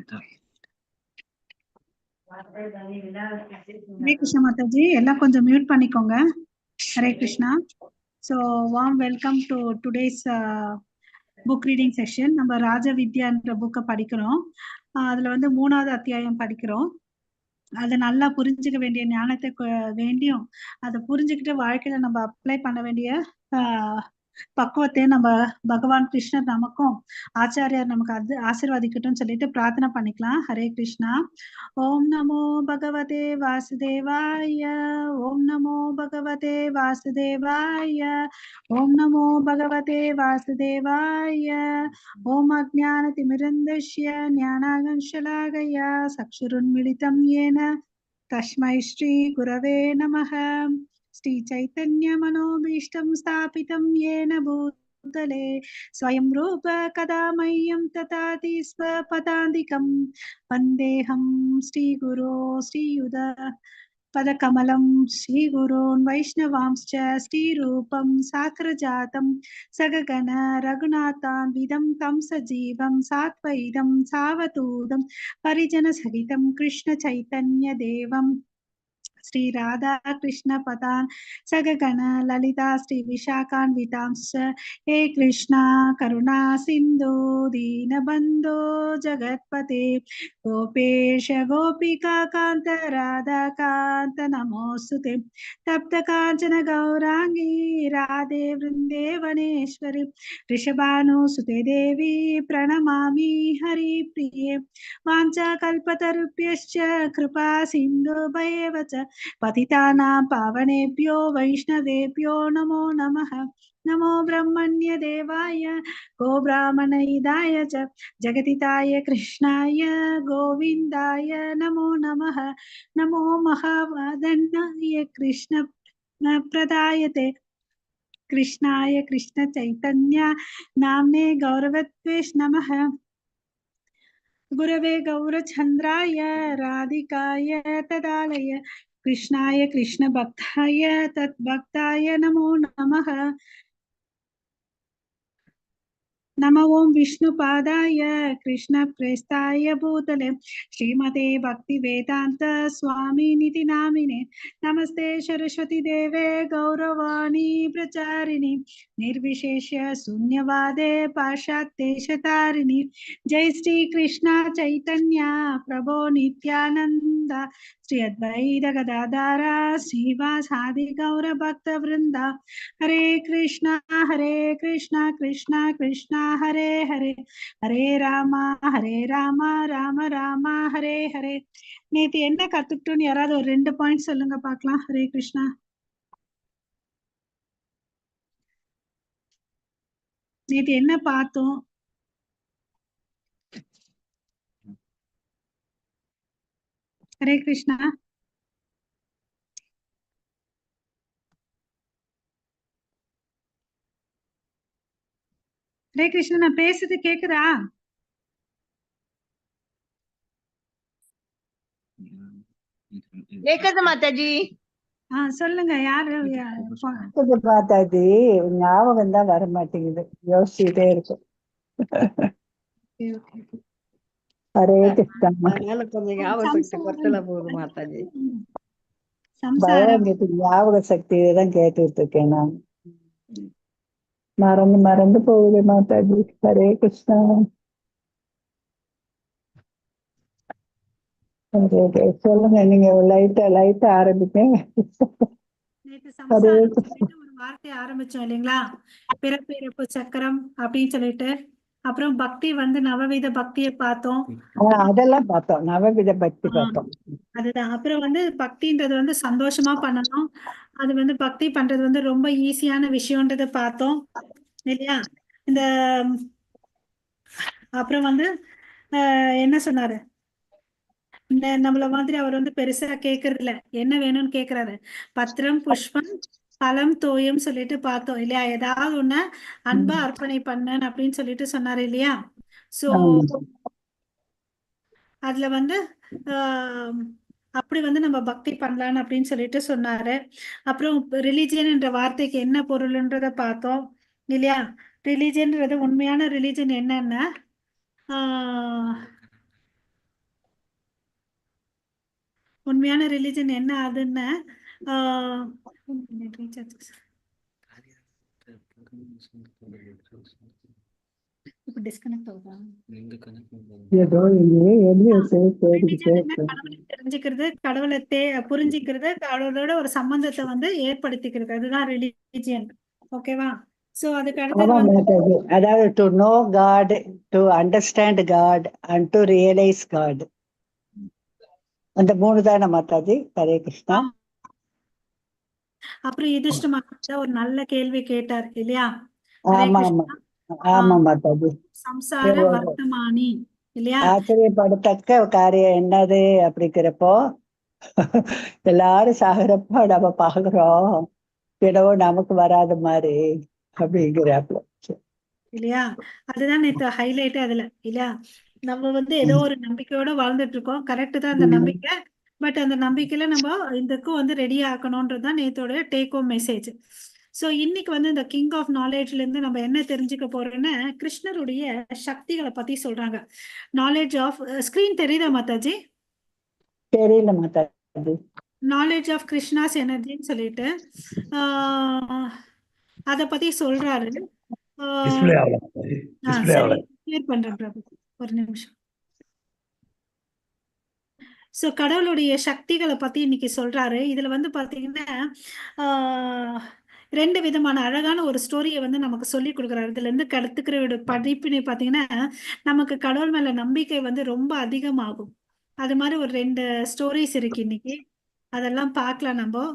Hare Krishna Mataji, எல்லாம் கொஞ்சம் mute பண்ணிக்கோங்க. Hare Krishna. So warm welcome to today's book reading session. நம்ம ராஜ வித்யான்ற புக்கை படிக்கிறோம். அதுல வந்து 3வது அத்தியாயம் படிக்கிறோம். அதை நல்லா புரிஞ்சுக்க வேண்டிய ஞானத்தை வேண்டியும் அதை புரிஞ்சுக்கிட்டு வாழ்க்கையில நம்ம அப்ளை பண்ண வேண்டிய பக்குவத்தை நம்ம பகவான் கிருஷ்ணர் நமக்கும் ஆச்சாரியார் நமக்கு ஆசீர்வாதிக்கட்டும் சொல்லிட்டு பிரார்த்தனை பண்ணிக்கலாம். ஹரே கிருஷ்ணா. ஓம் நமோ பகவதே வாசுதேவாய. ஓம் நமோ பகவதே வாசுதேவாய. ஓம் நமோ பகவதே வாசுதேவாய. ஓம் அஜ்ஞான திமிரந்தஸ்ய ஞானாகன்ஷலாகயா சக்ஷுருன்மிலிதம் ஏன தஸ்மை ஸ்ரீ குரவே நமः. श्री चैतन्य मनोभीष्टं स्थापितं येन भूतले स्वयं रूप कदा मह्यं ददाति स्वपदान्तिकं वन्देऽहं श्रीगुरो श्रीयुत पदकमलं श्रीगुरोन् वैष्णवांश्च श्रीरूपं साग्रजातं सगगण रघुनाथान्वितं तं सजीवं सात्वैतं सावधूतं परिजनसहितं कृष्ण चैतन्य देवं श्री राधा कृष्ण पदान सगगण ललिता श्री विशाखान्वितांश्च हे कृष्णा करुणा सिंधु दीनबन्धो जगत्पते गोपेश गोपिका कांत राधा कांत नमोस्तुते तप्त कांचन गौरांगी राधे वृंदेवनेश्वरी ऋषभानुसुते देवी प्रणमामि हरिप्रिये वाञ्छाकल्पतरुभ्यश्च कृपा सिन्धुभ्येव च पतितानां पावनेभ्यो वैष्णवेभ्यो नमो नमः. नमो ब्रह्मण्य देवाय गो ब्राह्मणहिताय च जगतिताय कृष्णाय गोविन्दाय नमो नमः. नमो महावदनाय कृष्ण प्रदायते कृष्णाय कृष्ण चैतन्य नाम्ने गौरवत्वेश नमः. गुरवे गौरचन्द्राय राधिकाय तदालय कृष्णाय कृष्ण भक्ताय तद्भक्ताय नमो नमः. नमो ओं विष्णुपादाय कृष्ण प्रेष्ठाय भूतले श्रीमते भक्ति वेदांत स्वामी निति नामिने नमस्ते सरस्वती देवे गौरवाणी प्रचारिणी निर्विशेष शून्यवादे पाश्चात्येशतारिणी जय श्री कृष्ण चैतन्य प्रभो नित्यानंद श्री अद्वैत गदाधर श्रीवासादि गौर भक्त वृंदा. हरे कृष्णा कृष्णा कृष्णा हरे हरे हरे ராமா ராம ராமா ஹரே ஹரே. நேத்து என்ன கத்துக்கிட்டோன்னு யாராவது ஒரு 2 பாயிண்ட் சொல்லுங்க பார்க்கலாம். ஹரே கிருஷ்ணா. நேத்து என்ன பார்த்தோம்? ஹரே கிருஷ்ணா. ஹரே கிருஷ்ணா, நான் பேசுறது கேக்குதா? கேக்குது மாதாஜி. சொல்லுங்க. யாரு மாதாஜி? ஞாபகம் தான் வர மாட்டேங்குது, யோசிச்சுட்டே இருக்கும். ஹரே கிருஷ்ணா. கொஞ்சம் ஞாபக சக்தி குறைச்சல போகுது மாதாஜி. பகவான் ஞாபக சக்தியை தான் கேட்டுட்டு இருக்கேன் நான். மறந்து போகுது மாதாஜி. ஹரே கிருஷ்ணா. சொல்லுங்க, நீங்க லைட்டா ஆரம்பிங்க. ஒரு வார்த்தை ஆரம்பிச்சோம் இல்லைங்களா? பிறப்பிறப்பு சக்கரம் அப்படின்னு சொல்லிட்டு, அப்புறம் பக்தி வந்து நவவித பக்தியை பார்த்தோம். அதெல்லாம் பார்த்தோம், நவவித பக்தி பார்த்தோம். அதுதான். அப்புறம் வந்து பக்தின்றது வந்து சந்தோஷமா பண்ணணும். அது வந்து பக்தி பண்றது வந்து ரொம்ப ஈஸியான விஷயம்ன்றத பார்த்தோம் இல்லையா? இந்த அப்புறம் வந்து என்ன சொன்னாரு? நம்மள மாதிரி அவர் வந்து பெருசா கேக்குறது இல்ல, என்ன வேணும்னு கேக்குறாரு. பத்திரம் புஷ்பம் பழம் தோயம் சொல்லிட்டு பார்த்தோம் இல்லையா? ஏதாவது ஒண்ணு அன்பா அர்ப்பணை பண்ணு அப்படின்னு சொல்லிட்டு சொன்னாரு இல்லையா? சோ அதுல வந்து அப்படி வந்து நம்ம பக்தி பண்ணலான்னு அப்படின்னு சொல்லிட்டு சொன்னாரு. அப்புறம் ரிலிஜியன் என்ற வார்த்தைக்கு என்ன பொருள்ன்றத பார்த்தோம் இல்லையா? ரிலிஜியன்றது உண்மையான ரிலிஜன் என்னன்னா உண்மையான ரிலிஜன் என்ன ஆகுதுன்னு இப்ப டிஸ்கனெக்ட் ஆகுதா? ஏதோ இங்கே எலியஸை தேடிக்கிட்டே ரிலிஜன் இருக்கேன். கடவுளை தெரிஞ்சுக்கிறது, கடவுளை புரிஞ்சுக்கிறது, கடவுளோட ஒரு சம்பந்தத்தை வந்து ஏற்படுத்திக்கிறது, அதுதான் ரிலிஜியன். ஓகேவா? சோ அதுக்கு அடுத்தது ஆமா வந்து மாதாஜி, அதாவது to know God, to understand God and to realize God, அந்த 3 தானே மாதாஜி? ஹரே கிருஷ்ணா. அப்புறம் யுதிஷ்ட மகாராஜா ஒரு நல்ல கேள்வி கேட்டார் இல்லையா? ஹரே ஆமா ஆமா கிருஷ்ணா. ஆமா மாதாஜி. சம்சார வர்த்தமானி இல்லையா? ஆச்சரியப்படத்தக்க காரியம் என்னது அப்படிங்கிறப்போ, எல்லாரும் சாகுறப்போ நம்ம பாக்குறோம் என்னவோ நமக்கு வராத மாதிரி அப்படிங்கிறாப்புல. இல்லையா? அதுதான் நேற்று ஹைலைட் அதுல இல்லையா? நம்ம வந்து ஏதோ ஒரு நம்பிக்கையோட வாழ்ந்துட்டு இருக்கோம். கரெக்ட் தான் அந்த நம்பிக்கை. பட் அந்த நம்பிக்கையில நம்ம இதுக்கும் வந்து ரெடி ஆக்கணும்ன்றதுதான் நேத்தோட டேக் ஹோம் மெசேஜ். ஸோ இன்னைக்கு வந்து இந்த கிங் ஆஃப் நாலேஜ்ல இருந்து நம்ம என்ன தெரிஞ்சுக்க போறோம்னா, கிருஷ்ணருடைய சக்திகளை பத்தி சொல்றாங்க. நாலேஜ் ஆஃப் ஸ்கிரீன் தெரியுதா மாதாஜி? தெரியல மாதாஜி. நாலேஜ் ஆஃப் கிருஷ்ணாஸ் எனர்ஜின்னு சொல்லிட்டு அத பத்தி சொல்றாரு. சரி, கிளியர் பண்றேன் பிரபு, ஒரு நிமிஷம். ஸோ கடவுளுடைய சக்திகளை பத்தி இன்னைக்கு சொல்றாரு. இதுல வந்து பாத்தீங்கன்னா 2 விதமான அழகான ஒரு ஸ்டோரியை வந்து நமக்கு சொல்லி கொடுக்குறாரு. இதுல இருந்து கருத்துக்கிற படிப்பினை பாத்தீங்கன்னா நமக்கு கடவுள் மேல நம்பிக்கை வந்து ரொம்ப அதிகமாகும். அது மாதிரி ஒரு 2 ஸ்டோரிஸ் இருக்கு இன்னைக்கு, அதெல்லாம் பார்க்கலாம் நம்ம.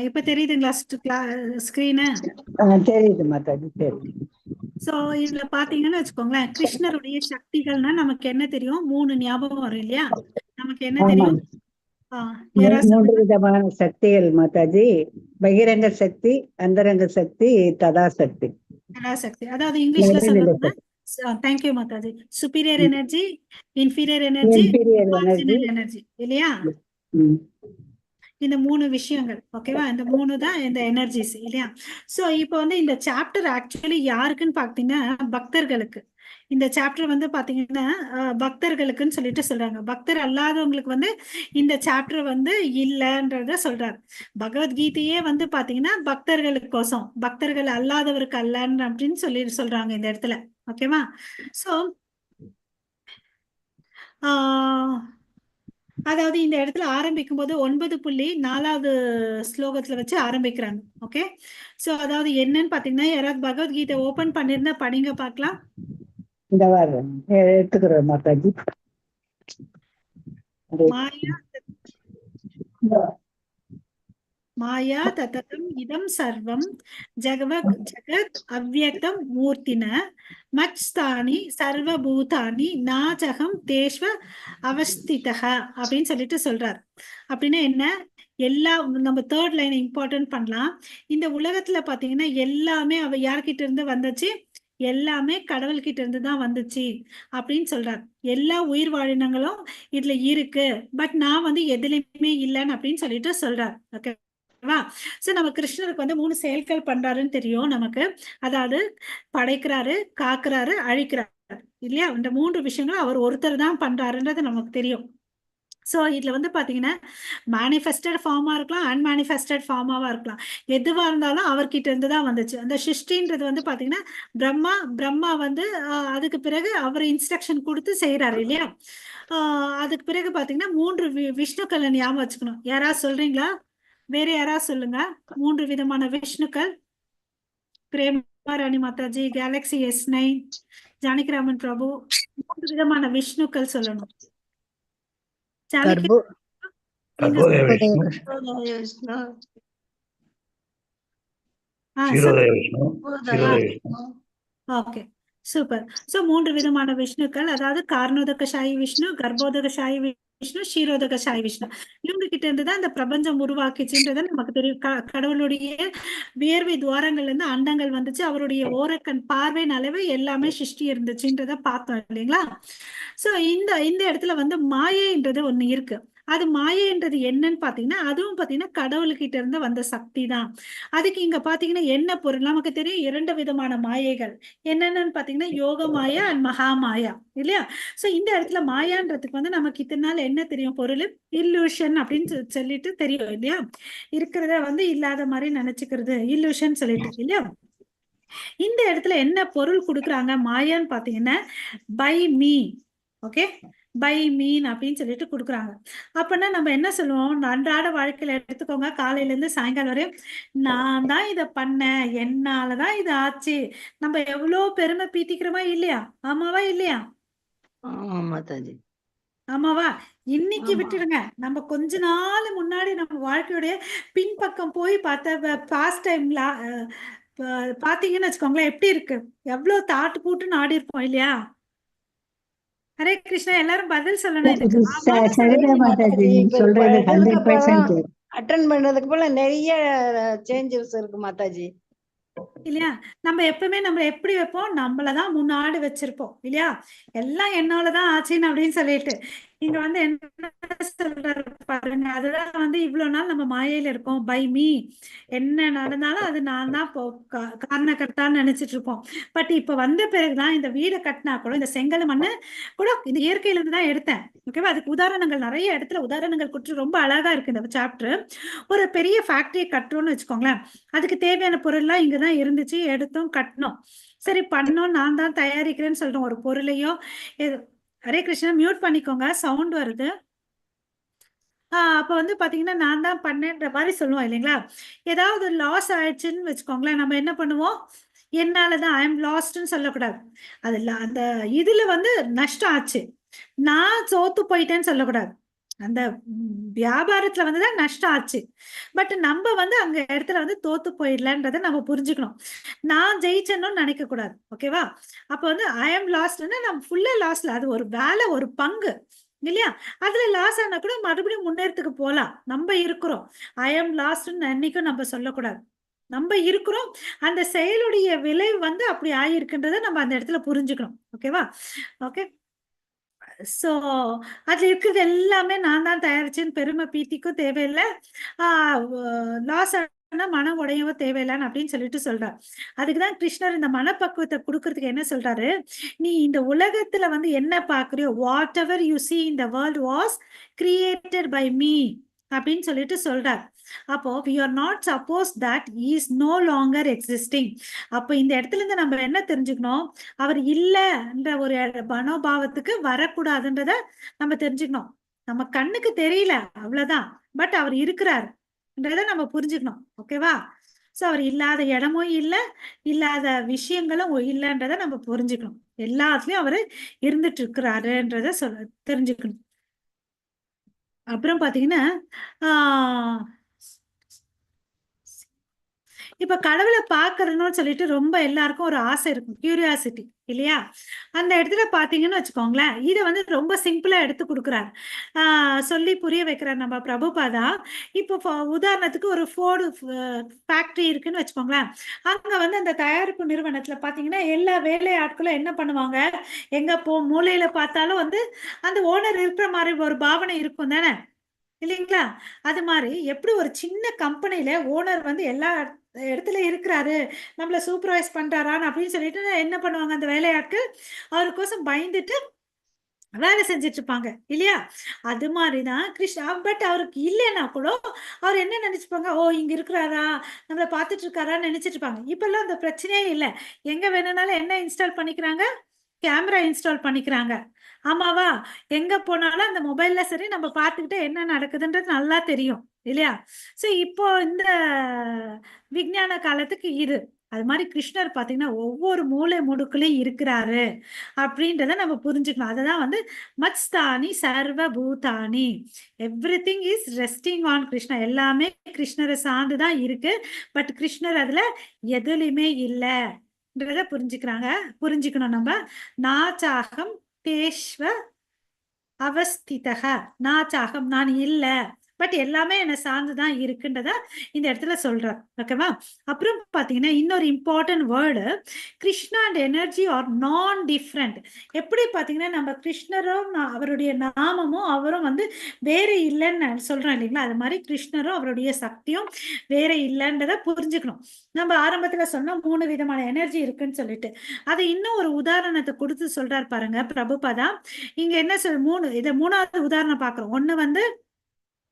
இப்ப தெரியுதுங்களா ஸ்கிரீனு? தெரியுது மாதாஜி, தெரியுது. சோ இதுல பாத்தீங்கன்னு வச்சுக்கோங்களேன், கிருஷ்ணருடைய சக்திகள்னா நமக்கு என்ன தெரியும்? 3 ஞாபகம் வரும் இல்லையா? நமக்கு என்ன தெரியும்? யாராவது 3 சொல்லுங்க. விதமான சக்திகள் மாதாஜி. பகிரங்க சக்தி, அந்தரங்க சக்தி, ததாசக்தி. சக்தி, அதாவது இங்கிலீஷ்ல சொல்லணும்னா thank you Mataji, superior energy, inferior energy, marginal energy இல்லையா? இந்த 3 விஷயங்கள். ஓகேவா? இந்த 3 தான் இந்த எனர்ஜிஸ் இல்லையா? சோ இப்போ வந்து இந்த சாப்டர் ஆக்சுவலி யாருக்குன்னு பாத்தீங்கன்னா பக்தர்களுக்கு. இந்த சாப்டர் வந்து பாத்தீங்கன்னா பக்தர்களுக்குன்னு சொல்லிட்டு சொல்றாங்க. பக்தர் அல்லாதவங்களுக்கு வந்து இந்த சாப்டர் வந்து இல்லைன்றத சொல்றாரு. பகவத்கீதையே வந்து பாத்தீங்கன்னா பக்தர்களுக்கோசம், பக்தர்கள் அல்லாதவருக்கு அல்லன்னு அப்படின்னு சொல்றாங்க இந்த இடத்துல. ஓகேவா? சோ அதாவது இந்த இடத்துல ஆரம்பிக்கும் போது 9.4வது ஸ்லோகத்துல வச்சு ஆரம்பிக்கிறாங்க. ஓகே, சோ அதாவது என்னன்னு பாத்தீங்கன்னா, யாராவது பகவத்கீதை ஓபன் பண்ணிருந்தா படிங்க பார்க்கலாம். இந்த வாரம் எடுத்துக்கிறோம் மாதாஜி. மாயா ததகம் இதம் சர்வம் ஜகத் அவ்யக்தம் மூர்த்தின மச்ஸ்தானி சர்வபூதானி நாஜகம் தேஷ்வ அவஸ்திதக அப்படின்னு சொல்லிட்டு சொல்றார். அப்படின்னா என்ன? எல்லா நம்ம 3rd லைன் இம்பார்ட்டன்ட் பண்ணலாம். இந்த உலகத்துல பாத்தீங்கன்னா எல்லாமே யார்கிட்ட இருந்து வந்துச்சு? எல்லாமே கடவுள்கிட்ட இருந்து தான் வந்துச்சு அப்படின்னு சொல்றார். எல்லா உயிர் வாழினங்களும் இதுல இருக்கு, பட் நான் வந்து எதுலையுமே இல்லைன்னு அப்படின்னு சொல்லிட்டு சொல்றார். ஓகேவா? சோ நம்ம கிருஷ்ணருக்கு வந்து 3 செயல்கள் பண்றாருன்னு தெரியும் நமக்கு. அதாவது படைக்கிறாரு, காக்குறாரு, அழிக்கிறாரு இல்லையா? இந்த 3 விஷயங்களும் அவர் ஒருத்தர் தான் பண்றாருன்றது நமக்கு தெரியும். ஸோ இதுல வந்து பாத்தீங்கன்னா மேனிஃபெஸ்டட் ஃபார்மா இருக்கலாம், அன்மேனிஃபெஸ்டட் ஃபார்மாவா இருக்கலாம். எதுவா இருந்தாலும் அவர்கிட்ட இருந்து தான் வந்துச்சு. அந்த சிருஷ்டின்றது வந்து பாத்தீங்கன்னா பிரம்மா வந்து அதுக்கு பிறகு அவர் இன்ஸ்ட்ரக்ஷன் கொடுத்து செய்யறாரு இல்லையா? அதுக்கு பிறகு பாத்தீங்கன்னா 3 விஷ்ணுக்களை ஞாபகம் வச்சுக்கணும். யாராவது சொல்றீங்களா? வேற யாராவது சொல்லுங்க. 3 விதமான விஷ்ணுக்கள். பிரேமாராணி மாதாஜி, கேலக்ஸி S9, ஜானகிராமன் பிரபு, 3 விதமான விஷ்ணுக்கள் சொல்லணும். Okay, super. சோ 3 விதமான விஷ்ணுக்கள், அதாவது காரணோதகசாயி விஷ்ணு, கர்ப்போதகசாயி விஷ்ணு, ஷீரோதக சாய் விஷ்ணு. இவங்க கிட்ட இருந்துதான் இந்த பிரபஞ்சம் உருவாக்குச்சுன்றத நமக்கு தெரியும். கடவுளுடைய வியர்வை துவாரங்கள்ல இருந்து அண்டங்கள் வந்துச்சு, அவருடைய ஓரக்கண் பார்வை அளவு எல்லாமே சிருஷ்டி இருந்துச்சுன்றத பார்த்தோம் இல்லைங்களா? சோ இந்த இந்த இடத்துல வந்து மாயைன்றது ஒண்ணு இருக்கு. அது மாயைன்றது என்னன்னு பாத்தீங்கன்னா, அதுவும் பாத்தீங்கன்னா கடவுள்கிட்ட இருந்து வந்த சக்தி தான். அதுக்கு இங்க பாத்தீங்கன்னா என்ன பொருள் நமக்கு தெரியும். 2 விதமான மாயைகள் என்னென்னு பாத்தீங்கன்னா யோக மாயா அண்ட் மகா மாயா இல்லையா? சோ இந்த இடத்துல மாயான்றதுக்கு வந்து நமக்கு இத்தனை நாள் என்ன தெரியும் பொருள்? இல்லூஷன் அப்படின்னு சொல்லிட்டு தெரியும் இல்லையா? இருக்கிறத வந்து இல்லாத மாதிரி நினைச்சுக்கிறது இல்லூஷன் சொல்லிட்டு இல்லையா? இந்த இடத்துல என்ன பொருள் கொடுக்குறாங்க மாயான்னு பாத்தீங்கன்னா பை மீ, ஓகே, பை மீன் அப்படின்னு சொல்லிட்டு கொடுக்குறாங்க. அப்படின்னா நம்ம என்ன சொல்லுவோம், அன்றாட வாழ்க்கையில எடுத்துக்கோங்க, காலையில இருந்து சாயங்காலம் வரையும் நான் தான் இதை பண்ணேன், என்னாலதான் இது ஆச்சு, நம்ம எவ்வளவு பெருமை பீத்திக்கிறோமா இல்லையா? ஆமாவா இல்லையா? ஆமா மாதாஜி. ஆமாவா? இன்னைக்கு விட்டுடுங்க, நம்ம கொஞ்ச நாள் முன்னாடி நம்ம வாழ்க்கையுடைய பின்பக்கம் போய் பார்த்த பாஸ்ட் டைம்ல பாத்தீங்கன்னு வச்சுக்கோங்களேன், எப்படி இருக்கு, எவ்வளவு தாட்டு கூட்டுன்னு ஆடி இருப்போம் இல்லையா? ஹரே கிருஷ்ணா. எல்லாரும் பதில் சொல்லணும் இதுக்கு. ஆமான்னு சரிதான் சொல்லுங்க. மாதாஜி, நீங்க சொல்றது 100% அட்டன் பண்ணதுக்கு போல நிறைய சேஞ்சஸ் இருக்கு மாதாஜி இல்லையா? நம்ம எப்பவுமே நம்ம எப்படி வைப்போம், நம்மளதான் முன்னாடி வச்சிருப்போம் இல்லையா? எல்லாம் என்னாலதான் ஆச்சுன்னு அப்படின்னு சொல்லிட்டு இங்க வந்து என்ன சொல்றாரு பாருங்க, அதுதான் வந்து இவ்வளவு நாள் நம்ம மாயையில இருக்கோம். பை மீ, என்ன நடந்தாலும் அது நான் தான் காரணக்கர்த்தான்னு நினைச்சிட்டு இருப்போம். பட் இப்ப வந்த பிறகுதான் இந்த வீடை கட்டினா கூட, இந்த செங்கல் மண்ணு கூட இந்த இயற்கையில இருந்து தான் எடுத்தேன். ஓகேவா? அதுக்கு உதாரணங்கள் நிறைய இடத்துல உதாரணங்கள் கொடுத்து ரொம்ப அழகா இருக்கு இந்த சாப்டர். ஒரு பெரிய ஃபேக்டரியை கட்டுறோம்னு வச்சுக்கோங்களேன், அதுக்கு தேவையான பொருள்லாம் இங்கதான் இருந்துச்சு, எடுத்தோம், கட்டணும். சரி பண்ணோம், நான் தான் தயாரிக்கிறேன்னு சொல்றோம் ஒரு பொருளையோ. ஹரே கிருஷ்ணா, மியூட் பண்ணிக்கோங்க, சவுண்ட் வருது. அப்ப வந்து பாத்தீங்கன்னா நான் தான் பண்ணேன்ற மாதிரி சொல்லுவோம் இல்லைங்களா? ஏதாவது லாஸ் ஆயிடுச்சுன்னு வச்சுக்கோங்களேன், நம்ம என்ன பண்ணுவோம், என்னாலதான் ஐ எம் லாஸ்ட்னு சொல்லக்கூடாது. அது அந்த இதுல வந்து நஷ்டம் ஆச்சு, நான் தோத்து போயிட்டேன்னு சொல்லக்கூடாது. அந்த வியாபாரத்துல வந்துதான் நஷ்டம் ஆச்சு. பட் நம்ம வந்து அங்க இடத்துல வந்து தோத்து போயிடலன்றதை நம்ம புரிஞ்சுக்கணும். நான் ஜெயிச்சேன்னு நினைக்க கூடாது. ஓகேவா? அப்ப வந்து ஐ எம் லாஸ்ட்னா நம்ம ஃபுல்லா லாஸ்ட்ல, அது ஒரு வேலை, ஒரு பங்கு இல்லையா? அதுல லாஸ் ஆனா கூட மறுபடியும் முன்னேறத்துக்கு போலாம். நம்ம இருக்கிறோம், ஐ எம் லாஸ்ட்னு என்னைக்கும் நம்ம சொல்லக்கூடாது. நம்ம இருக்கிறோம், அந்த செயலுடைய விளைவு வந்து அப்படி ஆயிருக்குன்றதை நம்ம அந்த இடத்துல புரிஞ்சுக்கணும். ஓகேவா? ஓகே. சோ அதுல இருக்கிறது எல்லாமே நான் தான் தயாரிச்சேன்னு பெருமை பீத்திக்கும் தேவையில்லை, லாஸ் ஆனா மனம் உடையவும் தேவையில்லைன்னு அப்படின்னு சொல்லிட்டு சொல்றாரு. அதுக்குதான் கிருஷ்ணர் இந்த மனப்பக்குவத்தை கொடுக்கறதுக்கு என்ன சொல்றாரு, நீ இந்த உலகத்துல வந்து என்ன பாக்குறியோ, whatever you see in the world was created by me அப்படின்னு சொல்லிட்டு சொல்றார். அப்போ we are not supposed that he is no longer existing. அப்போ இந்த இடத்துல இருந்து நம்ம என்ன தெரிஞ்சுக்கணும், அவர் இல்லைன்ற ஒரு மனோபாவத்துக்கு வரக்கூடாதுன்றத நம்ம தெரிஞ்சுக்கணும். நம்ம கண்ணுக்கு தெரியல அவ்வளவுதான், பட் அவர் இருக்கிறார்ன்றத நம்ம புரிஞ்சுக்கணும். ஓகேவா? சோ அவர் இல்லாத இடமும் இல்லை, இல்லாத விஷயங்களும் இல்லைன்றத நம்ம புரிஞ்சுக்கணும். எல்லாத்துலயும் அவரு இருந்துட்டு இருக்கிறாருன்றத தெரிஞ்சுக்கணும். அப்புறம் பாத்தீங்கன்னா ஆஹ் இப்ப கடவுளை பாக்குறதுன்னு சொல்லிட்டு ரொம்ப எல்லாருக்கும் ஒரு ஆசை இருக்கும், கியூரியாசிட்டி இல்லையா? அந்த இடத்துல பாத்தீங்கன்னு வச்சுக்கோங்களேன், இதை வந்து ரொம்ப சிம்பிளா எடுத்து கொடுக்குறாரு, சொல்லி புரிய வைக்கிறார் நம்ம பிரபுபாதா. இப்போ உதாரணத்துக்கு ஒரு ஃபோர்டு ஃபேக்டரி இருக்குன்னு வச்சுக்கோங்களேன், அங்க வந்து அந்த தயாரிப்பு நிறுவனத்துல பாத்தீங்கன்னா எல்லா வேலை ஆட்களும் என்ன பண்ணுவாங்க, எங்க மூலையில பார்த்தாலும் வந்து அந்த ஓனர் இருக்கிற மாதிரி ஒரு பாவனை இருக்கும் தானே இல்லைங்களா? அது மாதிரி எப்படி ஒரு சின்ன கம்பெனில ஓனர் வந்து எல்லா இடத்துல இருக்கிறாரு, நம்மள சூப்பர்வைஸ் பண்றாரான்னு அப்படின்னு சொல்லிட்டு என்ன பண்ணுவாங்க அந்த வேலையாட்கள், அவருக்கோசம் பயந்துட்டு வேலை செஞ்சுட்டு இருப்பாங்க இல்லையா? அது மாதிரிதான் கிருஷ்ணா. பட் அவருக்கு இல்லைன்னா கூட அவர் என்ன நினைச்சுப்பாங்க, ஓ இங்க இருக்கிறாரா, நம்மள பார்த்துட்டு இருக்காரான்னு நினைச்சிட்டு இருப்பாங்க. இப்ப எல்லாம் அந்த பிரச்சனையே இல்லை, எங்க வேணும்னாலும் என்ன இன்ஸ்டால் பண்ணிக்கிறாங்க, கேமரா இன்ஸ்டால் பண்ணிக்கிறாங்க. ஆமாவா? எங்க போனாலும் அந்த மொபைல்ல சரி நம்ம பார்த்துக்கிட்டு என்ன நடக்குதுன்றது நல்லா தெரியும் இல்லையா? சோ இப்போ இந்த விஞ்ஞான காலத்துக்கு இது அது மாதிரி கிருஷ்ணர் பாத்தீங்கன்னா ஒவ்வொரு மூலை முடுக்குலயும் இருக்கிறாரு அப்படின்றத நம்ம புரிஞ்சுக்கணும். அதுதான் வந்து மத்ஸ்தானி சர்வ பூதானி, everything is resting on Krishna. எல்லாமே கிருஷ்ணரை சார்ந்துதான் இருக்கு, பட் கிருஷ்ணர் அதுல எதுலையுமே இல்லைன்றத புரிஞ்சுக்கணும் நம்ம. நாச்சாகம் தேஷ்வ அவஸ்திதக நாச்சாகம் நான் இல்ல, பட் எல்லாமே என்னை சார்ந்துதான் இருக்குன்றத இந்த இடத்துல சொல்றார். ஓகேவா? அப்புறம் பாத்தீங்கன்னா இன்னொரு important word, Krishna and energy are non different. எப்படி பாத்தீங்கன்னா நம்ம கிருஷ்ணரும் அவருடைய நாமமும் அவரும் வந்து வேற இல்லைன்னு சொல்றோம் இல்லைங்களா, அது மாதிரி கிருஷ்ணரும் அவருடைய சக்தியும் வேற இல்லைன்றத புரிஞ்சுக்கணும். நம்ம ஆரம்பத்துல சொன்னா 3 விதமான எனர்ஜி இருக்குன்னு சொல்லிட்டு, அதை இன்னும் ஒரு உதாரணத்தை கொடுத்து சொல்றாரு பாருங்க பிரபுபாதா. இங்க என்ன இதை 3வது உதாரணம் பாக்குறோம். ஒண்ணு வந்து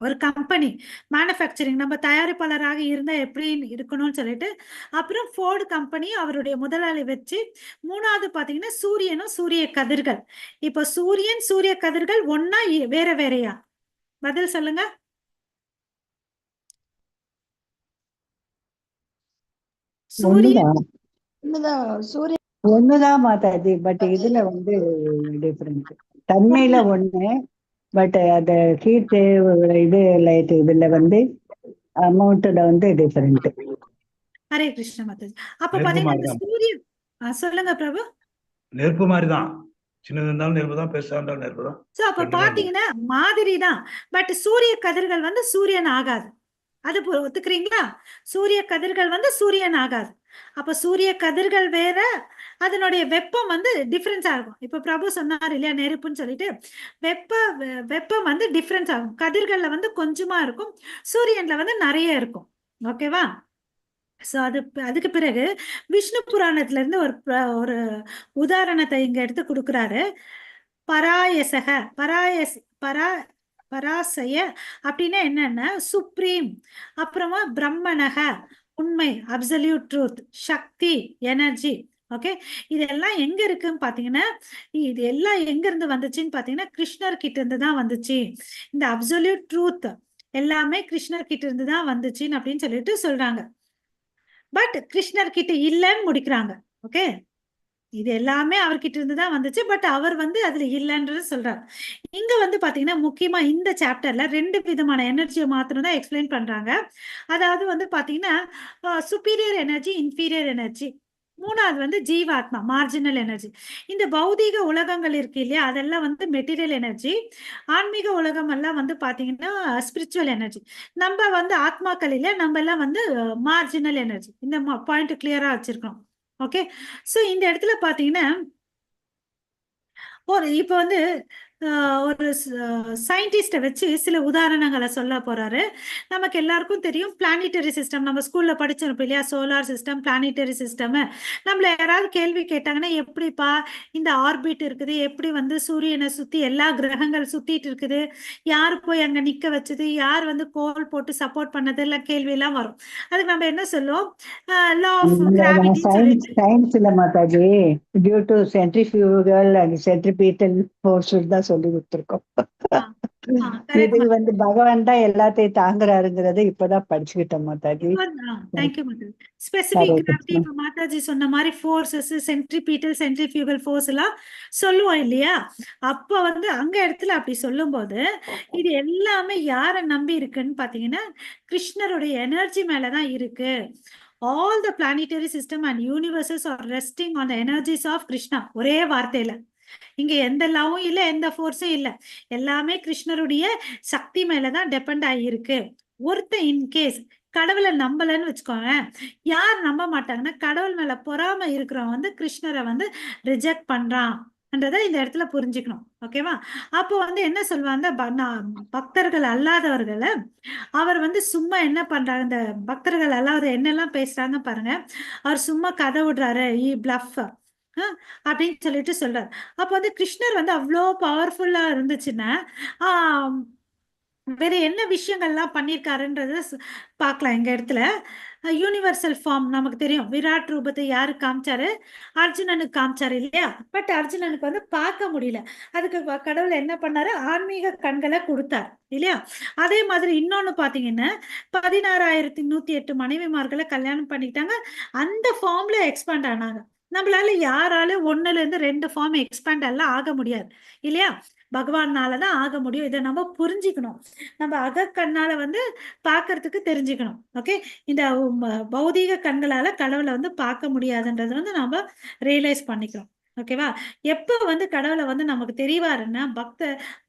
ஒரு கம்பெனி மேனுஃபேக்சரிங், நம்ம தயாரிப்பாளராக இருந்தா எப்படி இருக்கணும்னு சொல்லிட்டு, அப்புறம் ஃபோர்டு கம்பெனி அவருடைய முதலாளி வச்சு, 3வது பாத்தீங்கன்னா சூரியனும் சூரிய கதிர்கள். இப்ப சூரியன் சூரிய கதிர்கள் ஒன்னா வேற வேறையா? பதில் சொல்லுங்க. சூரியன் ஒண்ணுதான் மாதாஜி, பட் இதுல வந்து டிஃபரெண்ட். தன்மையில ஒண்ணு, பட் அந்த ஹீட் இது லைட் இதுல வந்து அமௌண்ட்ல வந்து டிஃபரெண்ட். ஹரே கிருஷ்ண மாதாஜி. அப்ப பாத்தீங்கன்னா சூரியன் சொல்லுங்க பிரபு. நெருப்பு மாதிரிதான், சின்னது இருந்தாலும் நெருப்பு தான், பெருசா இருந்தாலும் நெருப்பு தான். சோ அப்ப பாத்தீங்கன்னா மாதிரி தான், பட் சூரிய கதிர்கள் வந்து சூரியன் ஆகாது. அது ஒத்துக்கிறீங்களா? சூரிய கதிர்கள் வந்து சூரியன் ஆகாது. அப்ப சூரிய கதிர்கள் வேற, அதனுடைய வெப்பம் வந்து டிஃபரன்ஸ் ஆகும். இப்ப பிரபு சொன்னார் இல்லையா நெருப்புன்னு சொல்லிட்டு, வெப்பம் வந்து டிஃபரன்ஸ் ஆகும். கதிர்கள்ல வந்து கொஞ்சமா இருக்கும், சூரியன்ல வந்து நிறைய இருக்கும். ஓகேவா? சோ அதுக்கு பிறகு விஷ்ணு புராணத்துல இருந்து ஒரு உதாரணத்தை இங்க எடுத்து கொடுக்குறாரு. பராயசக பராசய அப்படின்னா என்னன்னா சுப்ரீம், அப்புறமா பிரம்மனக உண்மை, அப்சல்யூட் ட்ரூத், சக்தி, எனர்ஜி. ஓகே, இதெல்லாம் எங்க இருக்குன்னு பாத்தீங்கன்னா, இது எல்லாம் எங்க இருந்து வந்துச்சுன்னு பாத்தீங்கன்னா கிருஷ்ணர் கிட்ட இருந்து தான் வந்துச்சு. இந்த அப்சல்யூட் ட்ரூத் எல்லாமே கிருஷ்ணர் கிட்ட இருந்து தான் வந்துச்சுன்னு அப்படின்னு சொல்லிட்டு சொல்றாங்க. பட் கிருஷ்ணர் கிட்ட இல்லைன்னு முடிக்கிறாங்க. ஓகே, இது எல்லாமே அவர்கிட்ட இருந்து தான் வந்துச்சு, பட் அவர் வந்து அதுல இல்லைன்றது சொல்றாரு. இங்க வந்து பாத்தீங்கன்னா முக்கியமா இந்த சாப்டர்ல 2 விதமான எனர்ஜியை மாத்திரம் தான் எக்ஸ்பிளைன் பண்றாங்க. அதாவது வந்து பாத்தீங்கன்னா சுப்பீரியர் எனர்ஜி, இன்ஃபீரியர் எனர்ஜி. 3வது வந்து ஜீவாத்மா, மார்ஜினல் எனர்ஜி. இந்த பௌதீக உலகங்கள் இருக்கு இல்லையா, அதெல்லாம் வந்து மெட்டீரியல் எனர்ஜி. ஆன்மீக உலகம் எல்லாம் வந்து பாத்தீங்கன்னா ஸ்பிரிச்சுவல் எனர்ஜி. நம்ம வந்து ஆத்மாக்கள் இல்லையா, நம்ம எல்லாம் வந்து மார்ஜினல் எனர்ஜி. இந்த பாயிண்ட் கிளியரா வச்சிருக்கோம். ஓகே, சோ இந்த இடத்துல பாத்தீங்கன்னா இப்ப வந்து ஒரு சயின்டிஸ்ட வச்சு சில உதாரணங்களை சொல்ல போறாரு. நமக்கு எல்லாருக்கும் தெரியும் பிளானிட்டரி சிஸ்டம், நம்ம ஸ்கூல்ல படிச்சிருப்போம் இல்லையா, சோலார் சிஸ்டம், பிளானிட்டரி சிஸ்டம். நம்மள யாராவது கேள்வி கேட்டாங்கன்னா எப்படிப்பா இந்த ஆர்பிட் இருக்குது, எப்படி வந்து சூரியனை சுத்தி எல்லா கிரகங்கள் சுத்திட்டு இருக்குது, யார் போய் அங்க நிக்க வச்சது, யார் வந்து கோல் போட்டு சப்போர்ட் பண்ணது, எல்லாம் கேள்வி எல்லாம் வரும். அதுக்கு நம்ம என்ன சொல்லுவோம், லா ஆஃப் கிராவிட்டி சொல்லிட்டு. சயின்ஸ்ல Mataji due to centrifugal and centripetal force தான் சொல்லி கொடுத்துருக்கோம். இது வந்து பகவான் தான் எல்லாத்தையும் தாங்குறாருங்கிறத இப்பதான் படிச்சுக்கிட்டோம் Mataji. Thank you Mataji. Specific gravity, இப்ப மாதாஜி சொன்ன மாதிரி ஃபோர்ஸஸ், சென்ட்ரிபீட்டல், சென்ட்ரிஃபியூகல் ஃபோர்ஸ் எல்லாம் சொல்லுவோம் இல்லையா, அப்ப வந்து அங்க இடத்துல அப்படி சொல்லும் போது இது எல்லாமே யாரை நம்பி இருக்குன்னு பாத்தீங்கன்னா கிருஷ்ணருடைய எனர்ஜி மேலதான் இருக்கு. All the planetary system and universes are resting on the energies of Krishna. ஒரே வார்த்தையில இங்க எந்த லாவும் இல்ல, எந்த ஃபோர்ஸும் இல்ல, எல்லாமே கிருஷ்ணருடைய சக்தி மேலதான் டிபெண்ட் ஆகியிருக்கு. ஒருத்தன் இன்கேஸ் கடவுளை நம்பலன்னு வச்சுக்கோங்க, யார் நம்ப மாட்டாங்கன்னா கடவுள் மேல பொறாம இருக்கிறவன் வந்து கிருஷ்ணரை வந்து ரிஜெக்ட் பண்றான் என்றதை இந்த இடத்துல புரிஞ்சுக்கணும். ஓகேவா? அப்போ வந்து என்ன சொல்லுவாங்க, பக்தர்கள் அல்லாதவர்களை அவர் வந்து சும்மா என்ன பண்றாங்க, இந்த பக்தர்கள் அல்லாத என்னெல்லாம் பேசுறாங்க பாருங்க, அவர் சும்மா கதை விடுறாரு, பிளஃப் அப்படின்னு சொல்லிட்டு சொல்றாரு. அப்ப வந்து கிருஷ்ணர் வந்து அவ்வளோ பவர்ஃபுல்லா இருந்துச்சுன்னா வேற என்ன விஷயங்கள்லாம் பண்ணிருக்காருன்றத பார்க்கலாம். எங்க இடத்துல யூனிவர்சல் ஃபார்ம் நமக்கு தெரியும், விராட் ரூபத்தை யாரு காமிச்சாரு, அர்ஜுனனுக்கு காமிச்சாரு இல்லையா, பட் அர்ஜுனனுக்கு வந்து பார்க்க முடியல. அதுக்கு கடவுள் என்ன பண்ணாரு, ஆன்மீக கண்களை கொடுத்தார் இல்லையா. அதே மாதிரி இன்னொன்னு பாத்தீங்கன்னா 16,108 மனைவிமார்களை கல்யாணம் பண்ணிக்கிட்டாங்க, அந்த ஃபார்ம்ல எக்ஸ்பேண்ட் ஆனாங்க. நம்மளால யாராலும் 1ல இருந்து 2 ஃபார்ம் எக்ஸ்பேண்ட் எல்லாம் ஆக முடியாது இல்லையா, பகவானாலதான் ஆக முடியும். இதை நம்ம புரிஞ்சுக்கணும், நம்ம அகக்கண்ணால வந்து பாக்குறதுக்கு தெரிஞ்சுக்கணும். ஓகே, இந்த பௌதீக கண்களால கடவுளை வந்து பார்க்க முடியாதுன்றது வந்து நம்ம ரியலைஸ் பண்ணிக்கிறோம். ஓகேவா? எப்ப வந்து கடவுளை வந்து நமக்கு தெரிவாருன்னா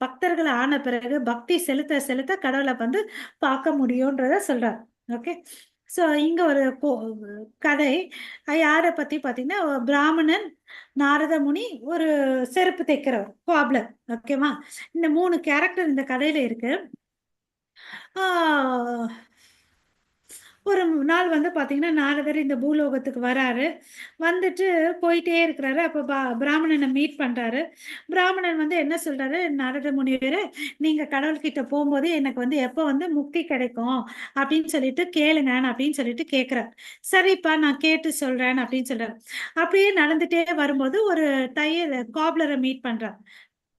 பக்தர்கள் ஆன பிறகு பக்தி செலுத்த செலுத்த கடவுளை வந்து பார்க்க முடியும்ன்றத சொல்றார். ஓகே. சோ இங்க ஒரு கதை. யாரை பத்தி பாத்தீங்கன்னா, ஒரு பிராமணன், நாரத முனி, ஒரு செருப்பு தைக்கிறவர், கோப்லர். ஓகேவா? இந்த 3 கேரக்டர் இந்த கதையில இருக்கு. ஆஹ் ஒரு நாள் வந்து பாத்தீங்கன்னா, நாரதர் இந்த பூலோகத்துக்கு வராரு. வந்துட்டு போயிட்டே இருக்கிறாரு. அப்ப பிராமணனை மீட் பண்றாரு. பிராமணன் வந்து என்ன சொல்றாரு, நாரத முனிவரே, நீங்க கடவுள்கிட்ட போகும்போது எனக்கு வந்து எப்ப வந்து முக்தி கிடைக்கும் அப்படின்னு சொல்லிட்டு கேளுங்க அப்படின்னு சொல்லிட்டு கேட்கிறார். சரிப்பா, நான் கேட்டு சொல்றேன் அப்படின்னு சொல்றாரு. அப்படியே நடந்துட்டே வரும்போது ஒரு காப்லரை மீட் பண்றார்.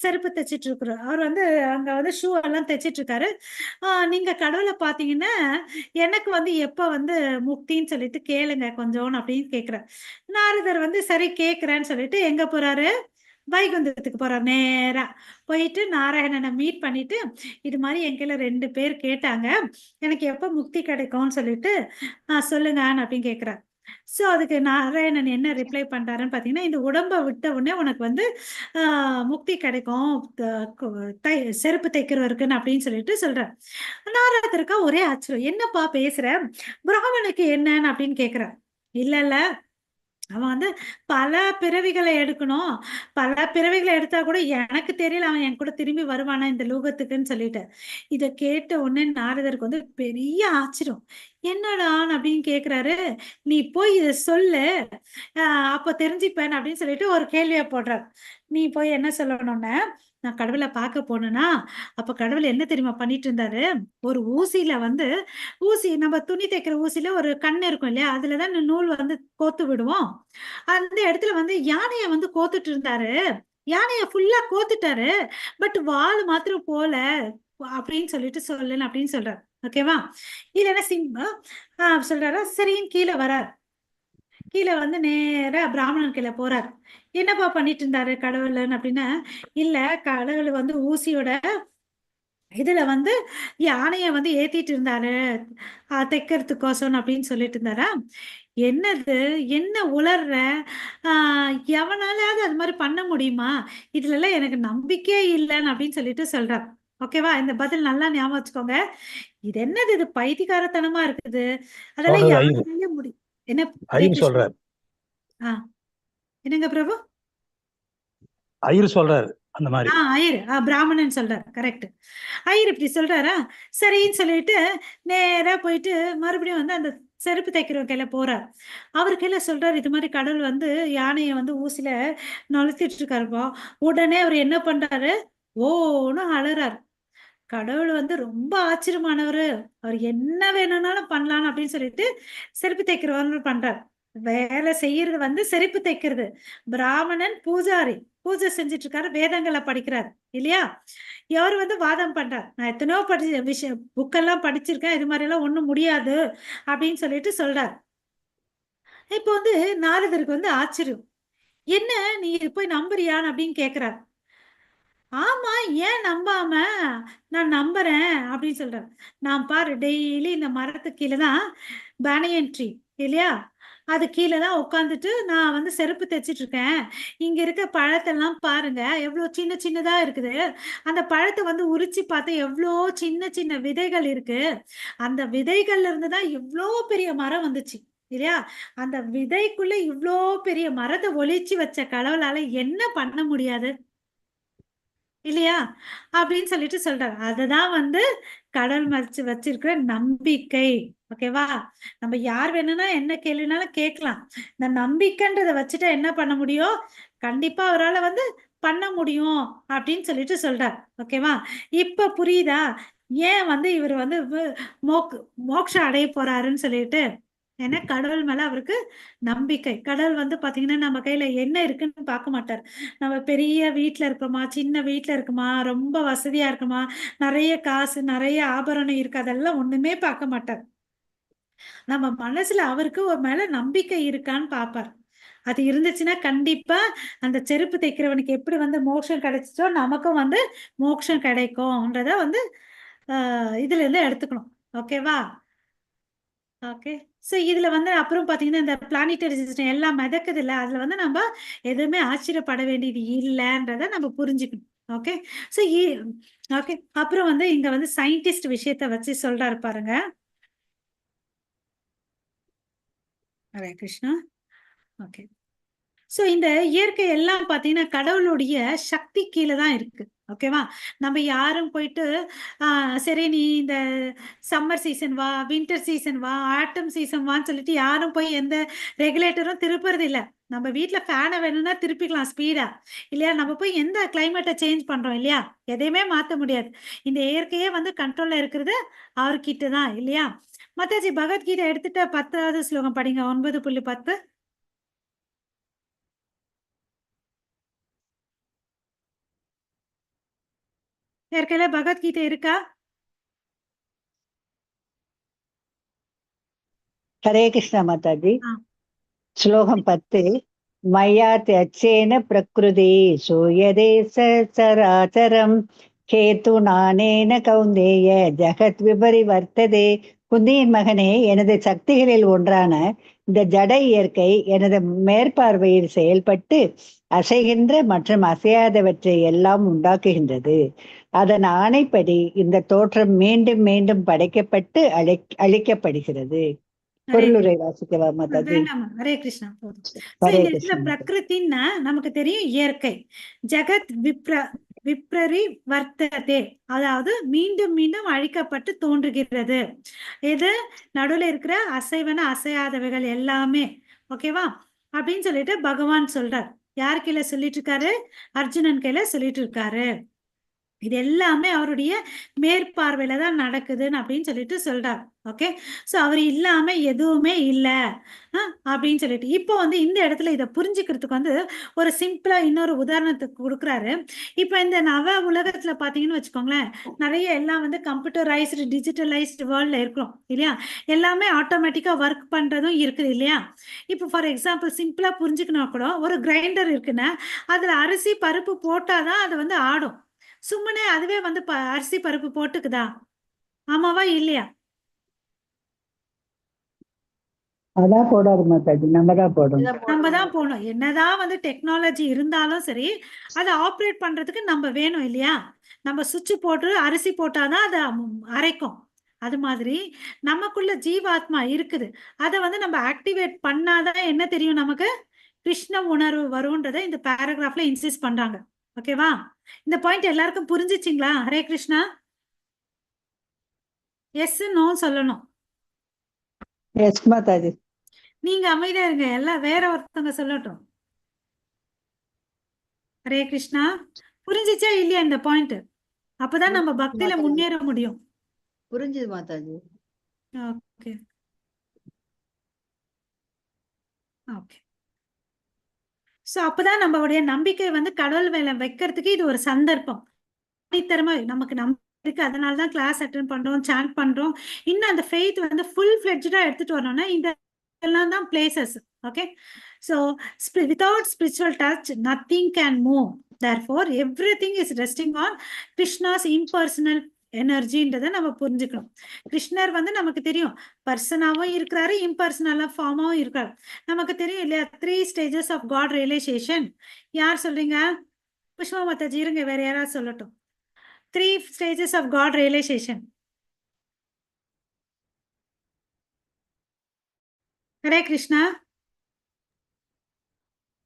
செருப்பு தைச்சிட்டு இருக்கிறார். அவர் வந்து அங்க வந்து ஷூ எல்லாம் தைச்சிட்டு இருக்காரு. நீங்க கடவுளை பாத்தீங்கன்னா எனக்கு வந்து எப்ப வந்து முக்தின்னு சொல்லிட்டு கேளுங்க கொஞ்சம் அப்படின்னு கேக்குறார். நாரதர் வந்து சரி கேக்குறேன்னு சொல்லிட்டு எங்க போறாரு, வைகுந்தத்துக்கு போறார். நேரா போயிட்டு நாராயணனை மீட் பண்ணிட்டு, இது மாதிரி என் கீழே 2 பேர் கேட்டாங்க, எனக்கு எப்ப முக்தி கிடைக்கும்னு சொல்லிட்டு சொல்லுங்க அப்படின்னு கேக்குறார். சோ அதுக்கு நாராயணன் என்ன ரிப்ளை பண்றாருன்னு பாத்தீங்கன்னா, இந்த உடம்ப விட்ட உடனே உனக்கு வந்து முக்தி கிடைக்கும், செருப்பு தைக்கிறவருக்குன்னு அப்படின்னு சொல்லிட்டு சொல்றார். நாரதருக்கு ஒரே ஆச்சரியம், என்னப்பா பேசுற, பிராமணுக்கு என்னன்னு அப்படின்னு கேக்குற. இல்ல இல்ல, அவன் வந்து பல பிறவிகளை எடுக்கணும், பல பிறவிகளை எடுத்தா கூட எனக்கு தெரியல அவன் என் கூட திரும்பி வருவானா இந்த லோகத்துக்குன்னு சொல்லிட்டு. இத கேட்ட உடனே நாரதருக்கு வந்து பெரிய ஆச்சரியம். என்னடான்னு அப்படின்னு கேக்குறாரு. நீ போய் இத சொல்லு, அப்ப தெரிஞ்சுப்பேன் அப்படின்னு சொல்லிட்டு ஒரு கேள்வியை போடுறார். நீ போய் என்ன சொல்லணும்னா, நான் கடவுளை பார்க்க போனேன்னா, அப்ப கடவுள் என்ன தெரியுமா பண்ணிட்டு இருந்தாரு, ஒரு ஊசியில வந்து, ஊசி நம்ம துணி தைக்கிற ஊசியில ஒரு கண் இருக்கும் இல்லையா, அதுலதான் நூல் வந்து கோத்து விடுவோம். அந்த இடத்துல வந்து யானைய வந்து கோத்துட்டு இருந்தாரு. யானைய ஃபுல்லா கோத்துட்டாரு. பட் வால் மாத்திரம் போல அப்படின்னு சொல்லிட்டு சொல்லுன்னு அப்படின்னு சொல்றாரு. ஓகேவா? இல்லைன்னா சொல்றாரா, சரின்னு கீழே வரார். கீழே வந்து நேரா பிராமணன் கீழே போறார். என்னப்பா பண்ணிட்டு இருந்தாரு கடவுள்னு அப்படின்னா, இல்ல கடவுள் வந்து ஊசியோட இதுல வந்து யானைய வந்து ஏத்திட்டு இருந்தாரு, தைக்கிறதுக்கோசம் அப்படின்னு சொல்லிட்டு இருந்தாரா. என்னது, என்ன உளர்ற, எவனாலாவது அது மாதிரி பண்ண முடியுமா, இதுல எல்லாம் எனக்கு நம்பிக்கையே இல்லைன்னு அப்படின்னு சொல்லிட்டு சொல்றார். ஓகேவா? இந்த பதில் நல்லா ஞாபகம் வச்சுக்கோங்க. இது என்னது, இது பைத்தியக்காரத்தனமா இருக்குது, அதெல்லாம் சொல்றது ஐயர் யாருனால முடியும். என்ன ஹரே ஐயர் கிருஷ்ணா. சொல்றாரு. என்னங்க பிரபு? ஐயர் சொல்றாரு அந்த மாதிரி. ஐயர், பிராமணன் சொல்றாரு. கரெக்ட். ஐயர் இப்படி சொல்றாரா, சரின்னு சொல்லிட்டு நேரா போயிட்டு மறுபடியும் வந்து அந்த செருப்பு தைக்கிறவங்க கையில போறார். அவர் கையில சொல்றாரு, இது மாதிரி கடவுள் வந்து யானையை வந்து ஊசில நுழைத்திட்டு இருக்காருப்பா. உடனே அவர் என்ன பண்றாரு, ஓன்னு அழறாரு. கடவுள் வந்து ரொம்ப ஆச்சரியமானவரு, அவர் என்ன வேணும்னாலும் பண்ணலாம் அப்படின்னு சொல்லிட்டு செருப்பு தைக்கிறவர் பண்றார். வேலை செய்யறது வந்து செருப்பு தைக்கிறது. பிராமணன் பூஜாரி, பூஜை செஞ்சுட்டு இருக்காரு, வேதங்களை படிக்கிறார் இல்லையா. இவர் வந்து வாதம் பண்றார், நான் எத்தனையோ விஷயம் புக்கெல்லாம் படிச்சிருக்கேன், இது மாதிரி எல்லாம் ஒண்ணும் முடியாது அப்படின்னு சொல்லிட்டு சொல்றார். இப்போ வந்து நாரதருக்கு வந்து ஆச்சரியம், என்ன நீ போய் நம்புறியான்னு அப்படின்னு கேக்குறார். ஆமா, ஏன் நம்பாம, நான் நம்புறேன் அப்படின்னு சொல்றேன். நான் பாரு டெய்லி இந்த மரத்துக்கு கீழே தான், பனியன் ட்ரீ இல்லையா, அது கீழே தான் உட்காந்துட்டு நான் வந்து செருப்பு தைச்சிட்டு இருக்கேன். இங்க இருக்க பழத்தெல்லாம் பாருங்க எவ்வளவு சின்ன சின்னதா இருக்குது. அந்த பழத்தை வந்து உரிச்சு பார்த்தா எவ்வளோ சின்ன சின்ன விதைகள் இருக்கு. அந்த விதைகள்ல இருந்து தான் இவ்வளோ பெரிய மரம் வந்துச்சு இல்லையா. அந்த விதைக்குள்ள இவ்வளோ பெரிய மரத்தை ஒளிச்சு வச்ச கடவுளால என்ன பண்ண முடியாது இல்லையா அப்படின்னு சொல்லிட்டு சொல்றாரு. அதுதான் வந்து கடவுள் மதிச்சு வச்சிருக்கிற நம்பிக்கை. ஓகேவா? நம்ம யார் வேணும்னா என்ன கேள்வினாலும் கேட்கலாம். இந்த நம்பிக்கைன்றத வச்சுட்டா என்ன பண்ண முடியும், கண்டிப்பா அவரால் வந்து பண்ண முடியும் அப்படின்னு சொல்லிட்டு சொல்றார். ஓகேவா? இப்ப புரியுதா ஏன் வந்து இவர் வந்து மோட்சம் அடைய போறாருன்னு சொல்லிட்டு. ஏன்னா கடவுள் மேல அவருக்கு நம்பிக்கை. கடவுள் வந்து பாத்தீங்கன்னா நம்ம கையில என்ன இருக்குன்னு பார்க்க மாட்டார். நம்ம பெரிய வீட்டுல இருக்கோமா, சின்ன வீட்டுல இருக்குமா, ரொம்ப வசதியா இருக்குமா, நிறைய காசு நிறைய ஆபரணம் இருக்கு, அதெல்லாம் ஒண்ணுமே பார்க்க மாட்டார். நம்ம மனசுல அவருக்கு ஒரு மேல நம்பிக்கை இருக்கான்னு பார்ப்பார். அது இருந்துச்சுன்னா கண்டிப்பா அந்த செருப்பு தைக்கிறவனுக்கு எப்படி வந்து மோட்சம் கிடைச்சிச்சோ நமக்கும் வந்து மோட்சம் கிடைக்கும்ன்றத வந்து இதுல இருந்து எடுத்துக்கணும். ஓகேவா? ஓகே. ஸோ இதுல வந்து அப்புறம் பாத்தீங்கன்னா இந்த பிளானிட்டரி சிஸ்டம் எல்லாம் மிதக்குது இல்ல, அதுல வந்து நம்ம எதுவுமே ஆச்சரியப்பட வேண்டியது இல்லைன்றத நம்ம புரிஞ்சுக்கணும். ஓகே, ஸோ ஓகே, அப்புறம் வந்து இங்க வந்து சயின்டிஸ்ட் விஷயத்த வச்சு சொல்றாரு பாருங்க. ஹரே கிருஷ்ணா. ஓகே, ஸோ இந்த இயற்கை எல்லாம் பார்த்தீங்கன்னா கடவுளுடைய சக்தி கீழே தான் இருக்கு. ஓகேவா, நம்ம யாரும் போயிட்டு சரி நீ இந்த சம்மர் சீசன் வா, வின்டர் சீசன் வா, ஆட்டம் சீசன் வான்னு சொல்லிட்டு யாரும் போய் எந்த ரெகுலேட்டரும் திருப்புறது இல்லை. நம்ம வீட்டில் ஃபேனை வேணும்னா திருப்பிக்கலாம் ஸ்பீடா, இல்லையா? நம்ம போய் எந்த கிளைமேட்டை சேஞ்ச் பண்றோம் இல்லையா? எதையுமே மாற்ற முடியாது. இந்த இயற்கையே வந்து கண்ட்ரோல்ல இருக்கிறது அவர்கிட்ட தான், இல்லையா? மத்தாஜி பகவத்கீதை எடுத்துட்டு 10வது ஸ்லோகம் படிங்க, 9.10. ஏற்கனவே பகவத்கீதை இருக்கா? ஹரே கிருஷ்ணா மாதாஜி. ஆ. ஸ்லோகம் 10. மயா தியச்சேன பிரகிருதி சூயதே சராச்சரம் கேத்து நானேன கௌந்தேய ஜகத் விபரிவர்த்ததே. குந்தியின் மகனே, எனது சக்திகளில் ஒன்றான இந்த ஜட இயற்கை எனது மேற்பார்வையில் செயல்பட்டு அசைகின்ற மற்றும் அசையாதவற்றை எல்லாம் உண்டாக்குகின்றது. அதன் ஆணைப்படி இந்த தோற்றம் மீண்டும் மீண்டும் படைக்கப்பட்டு அழிக்கப்படுகிறது. பொருளுரை வாசிக்கவா மாதாஜி? வேண்டாமா, ஹரே கிருஷ்ணா போதும். ஹரே இந்த இடத்துல கிருஷ்ணா. பிரகிருத்தின்னா நமக்கு தெரியும் இயற்கை. ஜெகத் விப்ரரி வர்த்ததே, அதாவது மீண்டும் மீண்டும் அழிக்கப்பட்டு தோன்றுகிறது. இது நடுவில் இருக்கிற அசைவன அசையாதவைகள் எல்லாமே. ஓகேவா, அப்படின்னு சொல்லிட்டு பகவான் சொல்றார். யார் கையில சொல்லிட்டு இருக்காரு? அர்ஜுனன் கையில சொல்லிட்டு இருக்காரு. இது எல்லாமே அவருடைய மேற்பார்வையில தான் நடக்குதுன்னு அப்படின்னு சொல்லிட்டு சொல்றார். ஓகே, ஸோ அவர் இல்லாம எதுவுமே இல்லை அப்படின்னு சொல்லிட்டு இப்போ வந்து இந்த இடத்துல இதை புரிஞ்சுக்கிறதுக்கு வந்து ஒரு சிம்பிளா இன்னொரு உதாரணத்துக்கு கொடுக்குறாரு. இப்போ இந்த நவ உலகத்துல பாத்தீங்கன்னு வச்சுக்கோங்களேன், நிறைய எல்லாம் வந்து கம்ப்யூட்டரைஸ்டு டிஜிட்டலைஸ்டு வேர்ல்ட்ல இருக்கிறோம் இல்லையா? எல்லாமே ஆட்டோமேட்டிக்கா ஒர்க் பண்றதும் இருக்குது இல்லையா? இப்போ ஃபார் எக்ஸாம்பிள் சிம்பிளா புரிஞ்சுக்கணும் கூட, ஒரு கிரைண்டர் இருக்குன்னா அதுல அரிசி பருப்பு போட்டாதான் அது வந்து ஆடும். சும்மனே அதுவே வந்து அரிசி பருப்பு போட்டுக்குதா? ஆமாவா இல்லையா? அதான் போடாது மாதாஜி, நம்ம தான் போடணும். நம்ம தான் போகணும். என்னதான் வந்து டெக்னாலஜி இருந்தாலும் சரி, அதை ஆப்ரேட் பண்றதுக்கு நம்ம வேணும் இல்லையா? நம்ம சுவிட்ச் போட்டு அரிசி போட்டாதான் அதை அரைக்கும். அது மாதிரி நமக்குள்ள ஜீவாத்மா இருக்குது. அதை வந்து நம்ம ஆக்டிவேட் பண்ணாதான் என்ன தெரியும் நமக்கு? கிருஷ்ண உணர்வு வரும்ன்றதை இந்த பேராகிராஃப்ல இன்சிஸ்ட் பண்றாங்க. ஓகேவா, இந்த பாயிண்ட் எல்லாருக்கும் புரிஞ்சிச்சிங்களா? ஹரே கிருஷ்ணா. எஸ் நோ சொல்லணும். எஸ் மாதாஜி. நீங்க அமைதியா இருங்க, எல்லாம் வேற ஒருத்தவங்க சொல்லட்டும். ஹரே கிருஷ்ணா. புரிஞ்சிச்சா இல்லையா இந்த பாயிண்ட்? அப்பதான் நம்ம பக்தியில முன்னேற முடியும். புரிஞ்சுது மாதாஜி. ஓகே ஓகே, சோ அப்பதான் நம்மளுடைய நம்பிக்கை வந்து கடவுள் மேல வைக்கிறதுக்கு இது ஒரு சந்தர்ப்பம். தனித்தரமா நமக்கு நம்பிக்கை இருக்கு, அதனாலதான் கிளாஸ் அட்டென்ட் பண்றோம், சாண்ட் பண்றோம். இன்னும் அந்த ஃபெய்த் வந்து ஃபுல் ஃபிளெட்ஜா எடுத்துட்டு வரணும்னா இந்த எல்லாம் தான் places. Okay, so without spiritual touch nothing can move, therefore everything is resting on Krishna's impersonal எனர்ஜின்றதை நம்ம புரிஞ்சுக்கணும். கிருஷ்ணர் வந்து நமக்கு தெரியும் பர்சனாவும் இருக்கிறாரு, இம்பர்சனலா ஃபார்மாவும் இருக்காரு. நமக்கு தெரியும் இல்லையா 3 stages of God realization. யார் சொல்றீங்க? புஷ்பா மாதாஜி இருங்க, வேற யாராவது சொல்லட்டும். 3 stages of God realization. Hare Krishna.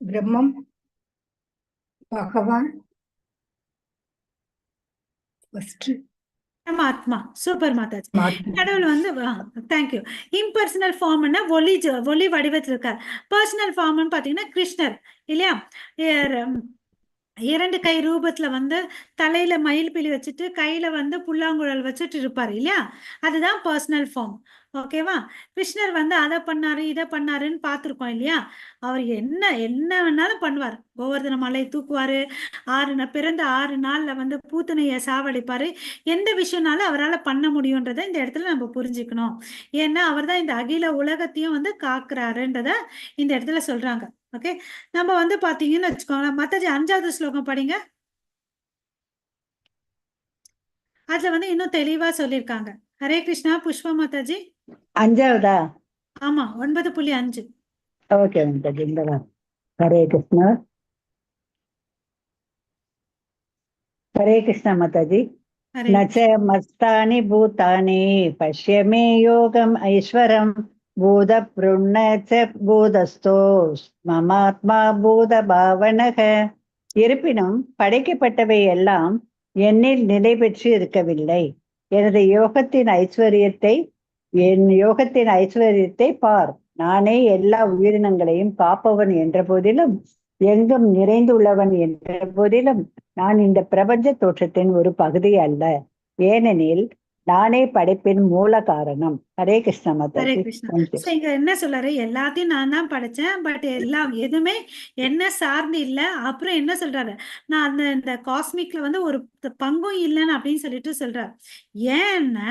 பிரம்மம், பகவான், ஆத்மா. சூப்பர் மாதாஜி. கடவுள் வந்து தேங்க்யூ. இம்பர்சனல் ஃபார்ம்னா ஒளி வடிவத்தில் இருக்கார். பர்சனல் ஃபார்ம்னு பாத்தீங்கன்னா கிருஷ்ணர் இல்லையா? 2 கை ரூபத்துல வந்து தலையில மயில் பிலி வச்சுட்டு கையில வந்து புல்லாங்குழல் வச்சுட்டு இருப்பாரு இல்லையா? அதுதான் பர்சனல் ஃபார்ம். ஓகேவா? கிருஷ்ணர் வந்து அதை பண்ணாரு இதை பண்ணாருன்னு பார்த்துருக்கோம் இல்லையா? அவர் என்ன வேணாலும் பண்ணுவார். கோவர்தன மலை தூக்குவாரு, பிறந்த 6 நாள்ல வந்து பூத்தனைய சாவடிப்பாரு. எந்த விஷயம்னாலும் அவரால் பண்ண முடியும்ன்றதை இந்த இடத்துல நம்ம புரிஞ்சுக்கணும். ஏன்னா அவர் தான் இந்த அகில உலகத்தையும் வந்து காக்குறாருன்றத இந்த இடத்துல சொல்றாங்க. ஓகே, நம்ம வந்து பாத்தீங்கன்னு வச்சுக்கோங்களேன். மாதாஜி 5வது ஸ்லோகம் படிங்க. அதுல வந்து இன்னும் தெளிவா சொல்லியிருக்காங்க. ஹரே கிருஷ்ணா. புஷ்பா மாதாஜி 5வதா? ஆமா 9.5. ஓகே மாதாஜி. இந்த ஹரே கிருஷ்ணா. ஹரே கிருஷ்ணா மாதாஜி. ஹரே நச்ச மஸ்தானி பூதானி பஷ்ய மே யோகம் ஐஸ்வரம் பூத புருண்ண பூதஸ்தோ மமாத்மா பூத பாவனக. இருப்பினும் படைக்கப்பட்டவை எல்லாம் என்னில் நிலை பெற்று இருக்கவில்லை. எனது யோகத்தின் ஐஸ்வர்யத்தை பார். நானே எல்லா உயிரினங்களையும் காப்பவன் என்ற போதிலும் எங்கும் நிறைந்துள்ளவன் என்ற போதிலும் நான் இந்த பிரபஞ்ச தோற்றத்தின் ஒரு பகுதி அல்ல. ஏனெனில் நானே படைப்பின் மூல காரணம். ஹரே கிருஷ்ணா ஹரே மாதாஜி. கிருஷ்ணா. தேங்க்யூ. So, இங்க என்ன சொல்றாரு, எல்லாத்தையும் நான் தான் படைச்சேன், பட் எல்லாம் எதுவுமே என்ன சார்ந்து இல்ல. அப்புறம் என்ன சொல்றாரு, நான் இந்த காஸ்மிக்ல வந்து ஒரு பங்கும் இல்லைன்னு அப்படின்னு சொல்லிட்டு சொல்றாரு. ஏன்னா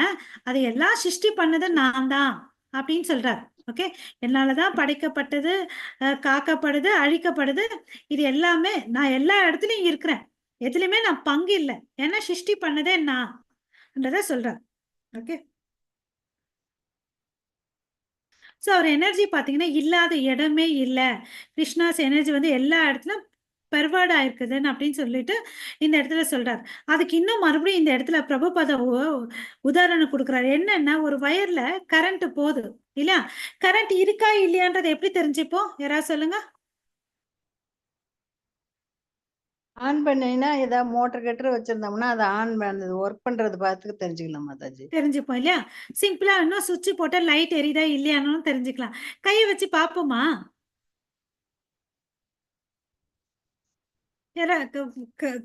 அதை எல்லாம் சிருஷ்டி பண்ணது நான் தான் அப்படின்னு சொல்றாரு. ஓகே, என்னாலதான் படைக்கப்பட்டது, காக்கப்படுது, அழிக்கப்படுது. இது எல்லாமே நான் எல்லா இடத்துலயும் இருக்கிறேன், எதுலயுமே நான் பங்கு இல்லை, ஏன்னா சிருஷ்டி பண்ணதே நான் சொல்றாரு. ஓகே, ஸோ அவர் எனர்ஜி பார்த்தீங்கன்னா இல்லாத இடமே இல்லை. கிருஷ்ணாஸ் எனர்ஜி வந்து எல்லா இடத்துலையும் பெர்வார்ட் ஆயிருக்குதுன்னு அப்படின்னு சொல்லிட்டு இந்த இடத்துல சொல்றாரு. அதுக்கு இன்னும் மறுபடியும் இந்த இடத்துல பிரபுபாத உதாரணம் கொடுக்குறாரு. என்னன்னா, ஒரு வயர்ல கரண்ட் போகுது இல்லையா, கரண்ட் இருக்கா இல்லையான்றதை எப்படி தெரிஞ்சுப்போம், யாராவது சொல்லுங்க. ஆன் பண்ணீங்கன்னா ஏதாவது மோட்டர் கட்டர் வச்சிருந்தோம்னா அதை ஆன் பண்ணது ஒர்க் பண்றது பார்த்து தெரிஞ்சுக்கலாம் மாதாஜி. தெரிஞ்சுப்போம் இல்லையா, சிம்பிளா இன்னும் சுவிட்ச் போட்டா லைட் எரியுதா இல்லையானு தெரிஞ்சுக்கலாம். கையை வச்சு பார்ப்போமா, யாரா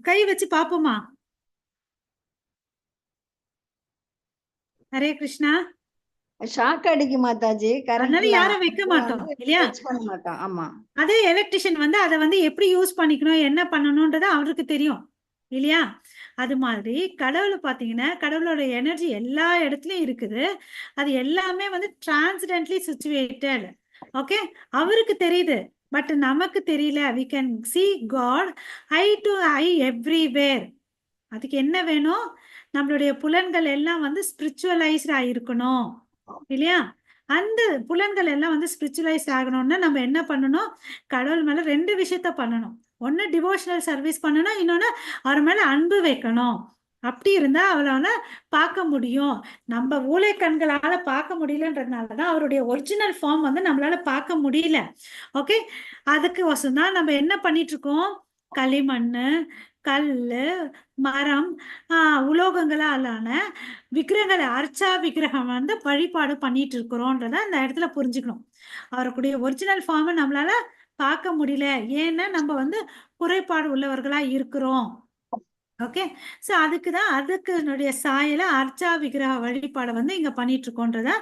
கை வச்சு பார்ப்போமா. ஹரே கிருஷ்ணா. ஷாக் அடிக்கும் மாதாஜி, அதனால யாரும் வைக்க மாட்டோம் இல்லையா. டச் பண்ண மாட்டோம். ஆமா, அதே எலக்ட்ரிஷியன் வந்து அதை வந்து எப்படி யூஸ் பண்ணிக்கணும், என்ன பண்ணணும்ன்றது அவருக்கு தெரியும் இல்லையா. அது மாதிரி கடவுள் பார்த்தீங்கன்னா, கடவுளோட எனர்ஜி எல்லா இடத்துலயும் இருக்குது. அது எல்லாமே வந்து டிரான்சிடென்ட்லி சிச்சுவேட்டட். ஓகே, அவருக்கு தெரியுது, பட் நமக்கு தெரியல. we can see God eye to eye everywhere. அதுக்கு என்ன வேணும், நம்மளுடைய புலன்கள் எல்லாம் வந்து ஸ்பிரிச்சுவலைஸ்ட் ஆயிருக்கணும் இல்லையா. அந்த புலன்கள் எல்லாம் வந்து ஸ்பிரிச்சுவலைஸ் ஆகணும்னா நம்ம என்ன பண்ணணும், கடவுள் மேல 2 விஷயத்த பண்ணணும். ஒன்னு டிவோஷனல் சர்வீஸ் பண்ணணும், இன்னொன்னு அவர் மேல அன்பு வைக்கணும். அப்படி இருந்தா அவளால பார்க்க முடியும். நம்ம ஊழை கண்களால பார்க்க முடியலன்றதுனாலதான் அவருடைய ஒரிஜினல் ஃபார்ம் வந்து நம்மளால பார்க்க முடியல. ஓகே, அதுக்கு வசந்தான் நம்ம என்ன பண்ணிட்டு இருக்கோம், களிமண்ணு, கல்லு, மரம், உலோகங்களாலான விக்கிரகங்களை, அர்ச்சா விக்கிரகம் வந்து வழிபாடு பண்ணிட்டு இருக்கிறோன்றத இந்த இடத்துல புரிஞ்சுக்கணும். அவருடைய ஒரிஜினல் ஃபார்மை நம்மளால பார்க்க முடியல, ஏன்னா நம்ம வந்து குறைபாடு உள்ளவர்களா இருக்கிறோம். ஓகே, ஸோ அதுக்கு சாயல அர்ச்சா விக்கிரக வழிபாடை வந்து இங்க பண்ணிட்டு இருக்கோன்றத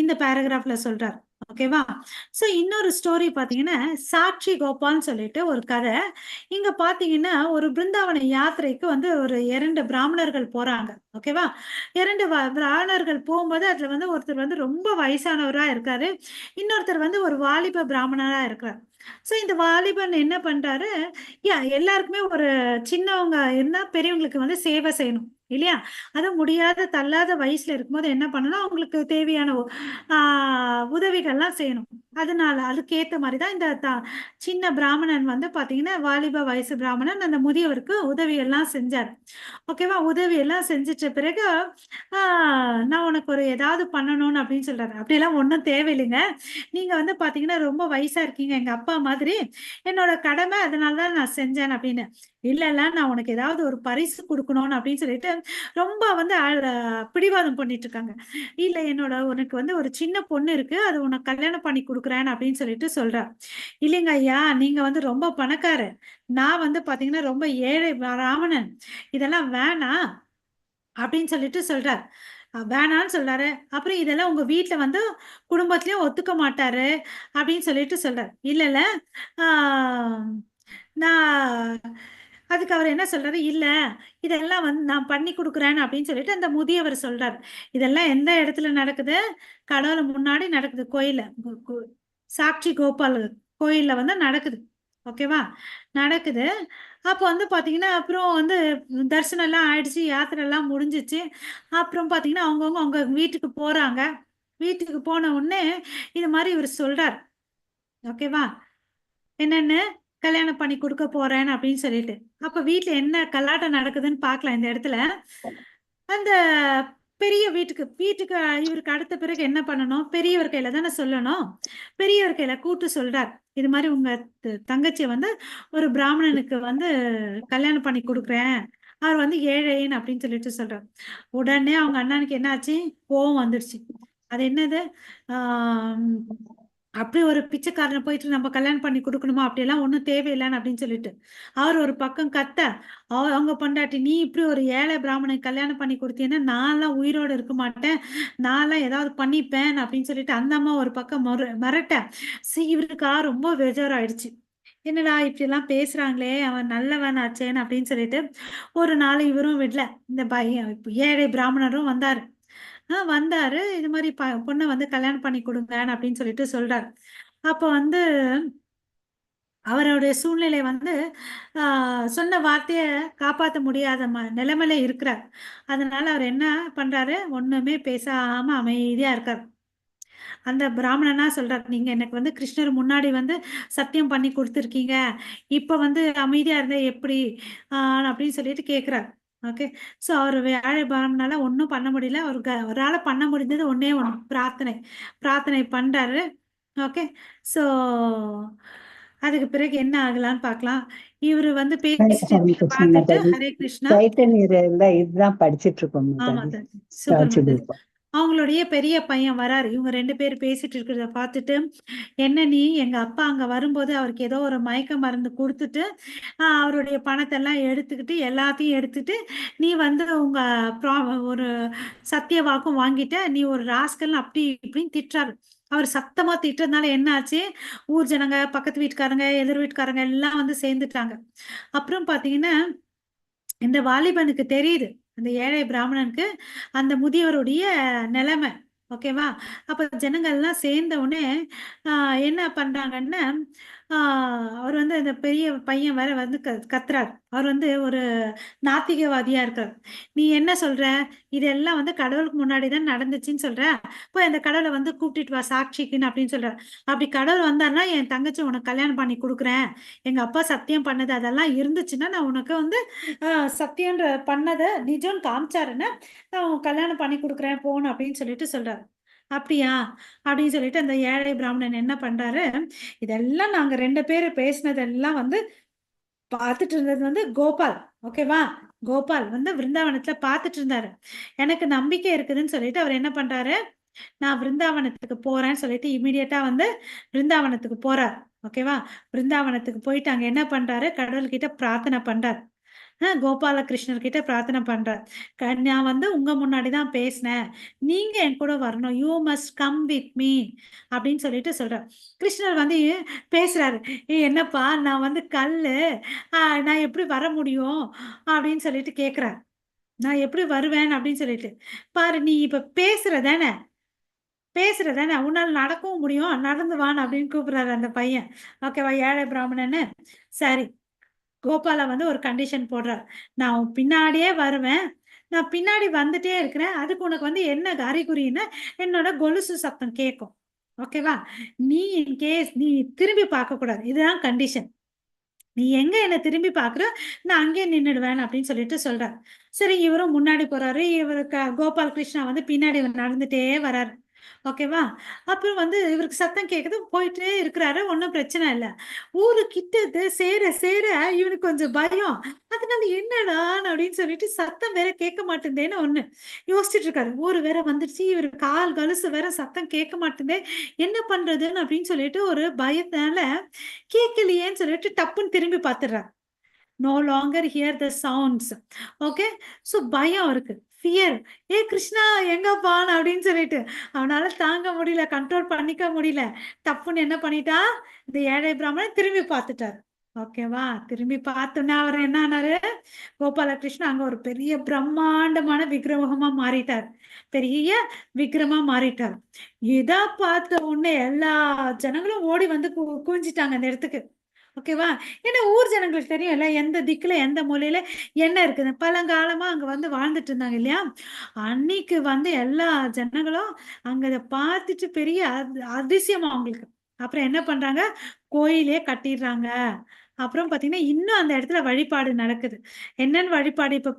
இந்த பேராகிராஃப்ல சொல்றாரு. ஓகேவா. ஸோ இன்னொரு ஸ்டோரி பார்த்தீங்கன்னா, சாட்சி கோபால்னு சொல்லிட்டு ஒரு கதை. இங்க பார்த்தீங்கன்னா, ஒரு பிருந்தாவன யாத்திரைக்கு வந்து ஒரு 2 பிராமணர்கள் போறாங்க. ஓகேவா. 2 பிராமணர்கள் போகும்போது அதுல வந்து ஒருத்தர் வந்து ரொம்ப வயசானவரா இருக்காரு, இன்னொருத்தர் வந்து ஒரு வாலிப பிராமணரா இருக்காரு. ஸோ இந்த வாலிபன் என்ன பண்றாரு, எல்லாருக்குமே ஒரு சின்னவங்க இருந்தா பெரியவங்களுக்கு வந்து சேவை செய்யணும் இல்லையா. அது முடியாத தள்ளாத வயசுல இருக்கும்போது என்ன பண்ணணும், அவங்களுக்கு தேவையான உதவிகள்லாம் செய்யணும். அதனால அதுக்கேற்ற மாதிரிதான் இந்த சின்ன பிராமணன் வந்து பாத்தீங்கன்னா, வாலிப வயசு பிராமணன் அந்த முதியவருக்கு உதவி எல்லாம் செஞ்சார். ஓகேவா. உதவி எல்லாம் செஞ்சிட்ட பிறகு நான் உனக்கு ஒரு ஏதாவது பண்ணணும்னு அப்படின்னு சொல்றாரு. அப்படியெல்லாம் ஒன்றும் தேவையில்லைங்க, நீங்க வந்து பாத்தீங்கன்னா ரொம்ப வயசா இருக்கீங்க, எங்க அப்பா மாதிரி, என்னோட கடமை, அதனாலதான் நான் செஞ்சேன் அப்படின்னு. இல்ல நான் உனக்கு ஏதாவது ஒரு பரிசு கொடுக்கணும்னு அப்படின்னு சொல்லிட்டு ரொம்ப வந்து பிடிவாதம் பண்ணிட்டு இருக்காங்க. இல்ல, உனக்கு வந்து ஒரு சின்ன பொண்ணு இருக்கு, அது உனக்கு கல்யாணம் பண்ணி கொடுக்குறேன் அப்படின்னு சொல்லிட்டு சொல்றா. இல்லைங்க ஐயா, நீங்க வந்து ரொம்ப பணக்காரு, நான் வந்து பாத்தீங்கன்னா ரொம்ப ஏழை பிராமணன், இதெல்லாம் வேணாம் அப்படின்னு சொல்லிட்டு சொல்றாரு. வேணான்னு சொல்றாரு. அப்புறம் இதெல்லாம் உங்க வீட்டுல வந்து குடும்பத்திலயும் ஒத்துக்க மாட்டாரு அப்படின்னு சொல்லிட்டு சொல்றாரு. இல்ல நான் அதுக்கு அவர் என்ன சொல்றாரு, இல்ல இதெல்லாம் வந்து நான் பண்ணி கொடுக்குறேன்னு அப்படின்னு சொல்லிட்டு அந்த முதியவர் சொல்றாரு. இதெல்லாம் எந்த இடத்துல நடக்குது, கடவுள் முன்னாடி நடக்குது, கோயில, சாட்சி கோபால் கோயில்ல வந்து நடக்குது. ஓகேவா, நடக்குது. அப்போ வந்து பாத்தீங்கன்னா, அப்புறம் வந்து தரிசனம் எல்லாம் ஆயிடுச்சு, யாத்திரை எல்லாம் முடிஞ்சிச்சு. அப்புறம் பாத்தீங்கன்னா அவங்கவுங்க அவங்க வீட்டுக்கு போறாங்க. வீட்டுக்கு போன உடனே இது மாதிரி இவர் சொல்றார். ஓகேவா, என்னன்னு கல்யாணம் பண்ணி கொடுக்க போறேன்னு அப்படின்னு சொல்லிட்டு. அப்ப வீட்டுல என்ன கலாட்டம் நடக்குதுன்னு பார்க்கலாம் இந்த இடத்துல. அந்த பெரிய வீட்டுக்கு இவருக்கு அடுத்த பிறகு என்ன பண்ணணும், பெரியவர் கையில தானே சொல்லணும். பெரியவர் கையில கூட்டு சொல்றார், இது மாதிரி உங்க தங்கச்சியை வந்து ஒரு பிராமணனுக்கு வந்து கல்யாணம் பண்ணி கொடுக்குறேன், அவர் வந்து ஏழைன்னு அப்படின்னு சொல்லிட்டு சொல்றார். உடனே அவங்க அண்ணனுக்கு என்னாச்சு, கோவம் வந்துடுச்சு. அது என்னது, அப்படி ஒரு பிச்சைக்காரனை போயிட்டு நம்ம கல்யாணம் பண்ணி கொடுக்கணுமா, அப்படியெல்லாம் ஒன்றும் தேவையில்லைன்னு அப்படின்னு சொல்லிட்டு அவர் ஒரு பக்கம் கத்த, அவங்க பொண்டாட்டி, நீ இப்படி ஒரு ஏழை பிராமணன் கல்யாணம் பண்ணி கொடுத்தீங்கன்னா நான்லாம் உயிரோடு இருக்க மாட்டேன், நான்லாம் ஏதாவது பண்ணிப்பேன் அப்படின்னு சொல்லிட்டு அந்த அம்மா ஒரு பக்கம் மிரட்ட. இவருக்கா ரொம்ப பெஜாராயிடுச்சு. என்னடா இப்படி எல்லாம் பேசுறாங்களே, அவன் நல்லவன் ஆச்சேன்னு அப்படின்னு சொல்லிட்டு ஒரு நாள் இவரும் விடல, இந்த ஏழை பிராமணரும் வந்தாரு. வந்தாரு, இது மாதிரி பொண்ணை வந்து கல்யாணம் பண்ணி கொடுங்க அப்படின்னு சொல்லிட்டு சொல்றாரு. அப்போ வந்து அவருடைய சூழ்நிலை வந்து சொன்ன வார்த்தையை காப்பாற்ற முடியாத நிலைமையில இருக்கிறார். அதனால அவர் என்ன பண்றாரு, ஒண்ணுமே பேசாம அமைதியா இருக்கார். அந்த பிராமணனா சொல்றாரு, நீங்க எனக்கு வந்து கிருஷ்ணர் முன்னாடி வந்து சத்தியம் பண்ணி கொடுத்துருக்கீங்க, இப்ப வந்து அமைதியா இருந்தா எப்படி அப்படின்னு சொல்லிட்டு கேட்கிறார். ஓகே, ஸோ அவர் வேலை பிராமணால ஒன்றும் பண்ண முடியல. அவரால் பண்ண முடிஞ்சது ஒன்னே ஒன்று, பிரார்த்தனை பண்றாரு. ஓகே, ஸோ அதுக்கு பிறகு என்ன ஆகலான்னு பார்க்கலாம். இவரு வந்து பேசிட்டு பார்த்துட்டு ஹரே கிருஷ்ணா இதுதான் படிச்சிட்டு இருக்கோம். ஆமா, சூப்பர். அவங்களுடைய பெரிய பையன் வராரு, இவங்க 2 பேர் பேசிட்டு இருக்கிறத பார்த்துட்டு, என்ன நீ எங்க அப்பா அங்க வரும்போது அவருக்கு ஏதோ ஒரு மயக்க மருந்து கொடுத்துட்டு அவருடைய பணத்தை எல்லாம் எடுத்துக்கிட்டு எல்லாத்தையும் எடுத்துட்டு நீ வந்து உங்க ஒரு சத்திய வாக்கும் வாங்கிட்ட, நீ ஒரு ராஸ்கல் அப்படி இப்படின்னு திட்டுறாரு. அவர் சத்தமா திட்டுறதுனால என்ன ஆச்சு, ஊர் ஜனங்க, பக்கத்து வீட்டுக்காரங்க, எதிர் வீட்டுக்காரங்க எல்லாம் வந்து சேர்ந்துட்டாங்க. அப்புறம் பாத்தீங்கன்னா இந்த வாலிபனுக்கு தெரியுது, அந்த ஏழை பிராமணனுக்கு அந்த முதியவருடைய நிலைமை. ஓகேவா, அப்ப ஜனங்கள்லாம் சேர்ந்த உடனே என்ன பண்றாங்கன்னா, அவர் வந்து அந்த பெரிய பையன் வேற வந்து கத்துறார். அவர் வந்து ஒரு நாத்திகவாதியா இருக்கார். நீ என்ன சொல்ற, இதெல்லாம் வந்து கடவுளுக்கு முன்னாடி தான் நடந்துச்சுன்னு சொல்ற, போய் அந்த கடவுளை வந்து கூப்பிட்டுட்டு வா சாட்சிக்குன்னு அப்படின்னு சொல்ற. அப்படி கடவுள் வந்தாருன்னா என் தங்கச்சி உனக்கு கல்யாணம் பண்ணி கொடுக்குறேன், எங்க அப்பா சத்தியம் பண்ணது அதெல்லாம் இருந்துச்சுன்னா நான் உனக்கு வந்து சத்தியன்ற பண்ணதை நிஜம் காமிச்சாருன்னா நான் கல்யாணம் பண்ணி கொடுக்குறேன் போகணும் அப்படின்னு சொல்லிட்டு சொல்றாரு. அப்படியா அப்படின்னு சொல்லிட்டு அந்த ஏழை பிராமணன் என்ன பண்றாரு, இதெல்லாம் நாங்க 2 பேரும் பேசினதெல்லாம் வந்து பார்த்துட்டு இருந்தது வந்து கோபால். ஓகேவா, கோபால் வந்து விருந்தாவனத்துல பார்த்துட்டு இருந்தாரு. எனக்கு நம்பிக்கை இருக்குதுன்னு சொல்லிட்டு அவர் என்ன பண்றாரு, நான் விருந்தாவனத்துக்கு போறேன்னு சொல்லிட்டு இமீடியட்டா வந்து விருந்தாவனத்துக்கு போறார். ஓகேவா, விருந்தாவனத்துக்கு போயிட்டு அங்க என்ன பண்றாரு, கடவுள்கிட்ட பிரார்த்தனை பண்றார். கோபாலகிருஷ்ணர் கிட்ட பிரார்த்தனை பண்றார், நான் வந்து உங்க முன்னாடிதான் பேசினேன், நீங்க என் கூட வரணும், you must come with me அப்படின்னு சொல்லிட்டு சொல்றார். கிருஷ்ணர் வந்து பேசுறாரு, என்னப்பா நான் வந்து கல்லு, நான் எப்படி வர முடியும் அப்படின்னு சொல்லிட்டு கேக்குறார். நான் எப்படி வருவேன் அப்படின்னு சொல்லிட்டு, பாரு நீ இப்ப பேசுறதானே உன்னால நடக்கவும் முடியும், நடந்து வான்னு அப்படின்னு கூப்பிடுறாரு அந்த பையன். ஓகேவா, ஏழை பிராமணன்னு. சரி, கோபால வந்து ஒரு கண்டிஷன் போடுறார், நான் பின்னாடியே வருவேன், நான் பின்னாடி வந்துட்டே இருக்கிறேன், அதுக்கு உனக்கு வந்து என்ன அறிகுறின்னா என்னோட கொலுசு சத்தம் கேட்கும். ஓகேவா, நீ இன்கேஸ் நீ திரும்பி பார்க்க கூடாது, இதுதான் கண்டிஷன். நீ எங்க என்ன திரும்பி பாக்குற, நான் அங்கே நின்னுடுவேன் அப்படின்னு சொல்லிட்டு சொல்றாரு. சரி, இவரும் முன்னாடி போறாரு, இவருக்கு கோபால் கிருஷ்ணா வந்து பின்னாடி நடந்துட்டே வராரு. ஓகேவா, அப்புறம் வந்து இவருக்கு சத்தம் கேக்குது, போயிட்டே இருக்கிறாரு, ஒன்றும் பிரச்சனை இல்லை. ஊரு கிட்ட சேர சேர இவனுக்கு கொஞ்சம் பயம். அதனால என்னடா அப்படின்னு சொல்லிட்டு சத்தம் வேற கேட்க மாட்டேந்தேன்னு ஒண்ணு யோசிச்சுட்டு இருக்காரு. ஊரு வேற வந்துருச்சு, இவரு கால் கலுசு வேற சத்தம் கேட்க மாட்டேந்தே, என்ன பண்றதுன்னு அப்படின்னு சொல்லிட்டு ஒரு பயத்தினால கேட்கலையேன்னு சொல்லிட்டு டப்புன்னு திரும்பி பார்த்துடுறாரு. No longer hear the sounds. Okay, so பயம் இருக்கு, ஃபியர். கிருஷ்ணா எங்கப்பான் அப்படின்னு சொல்லிட்டு அவனால தாங்க முடியல, கண்ட்ரோல் பண்ணிக்க முடியல. டப்புன்னு என்ன பண்ணிட்டா, இந்த ஏழை பிராமணன் திரும்பி பார்த்துட்டாரு. ஓகேவா, திரும்பி பார்த்தோன்னா அவர் என்ன ஆனாரு, கோபாலகிருஷ்ணன் அங்க ஒரு பெரிய பிரம்மாண்டமான விக்கிரகமா மாறிட்டார், பெரிய விக்கிரமா மாறிட்டார். இதா பார்த்த உடனே எல்லா ஜனங்களும் ஓடி வந்து குவிஞ்சிட்டாங்க அந்த இடத்துக்கு. ஓகேவா? ஏன்னா ஊர் ஜனங்களுக்கு தெரியும்ல எந்த திக்குல எந்த மூலையில என்ன இருக்குது. பழங்காலமா அங்க வந்து வாழ்ந்துட்டு இருந்தாங்க இல்லையா? அன்னைக்கு வந்து எல்லா ஜனங்களும் அங்க இத பார்த்துட்டு பெரிய அதிசயமா அவங்களுக்கு. அப்புறம் என்ன பண்றாங்க? கோயிலே கட்டிடுறாங்க. அப்புறம் பாத்தீங்கன்னா இன்னும் அந்த இடத்துல வழிபாடு நடக்குது. என்னன்னு வழிபாடு? இப்ப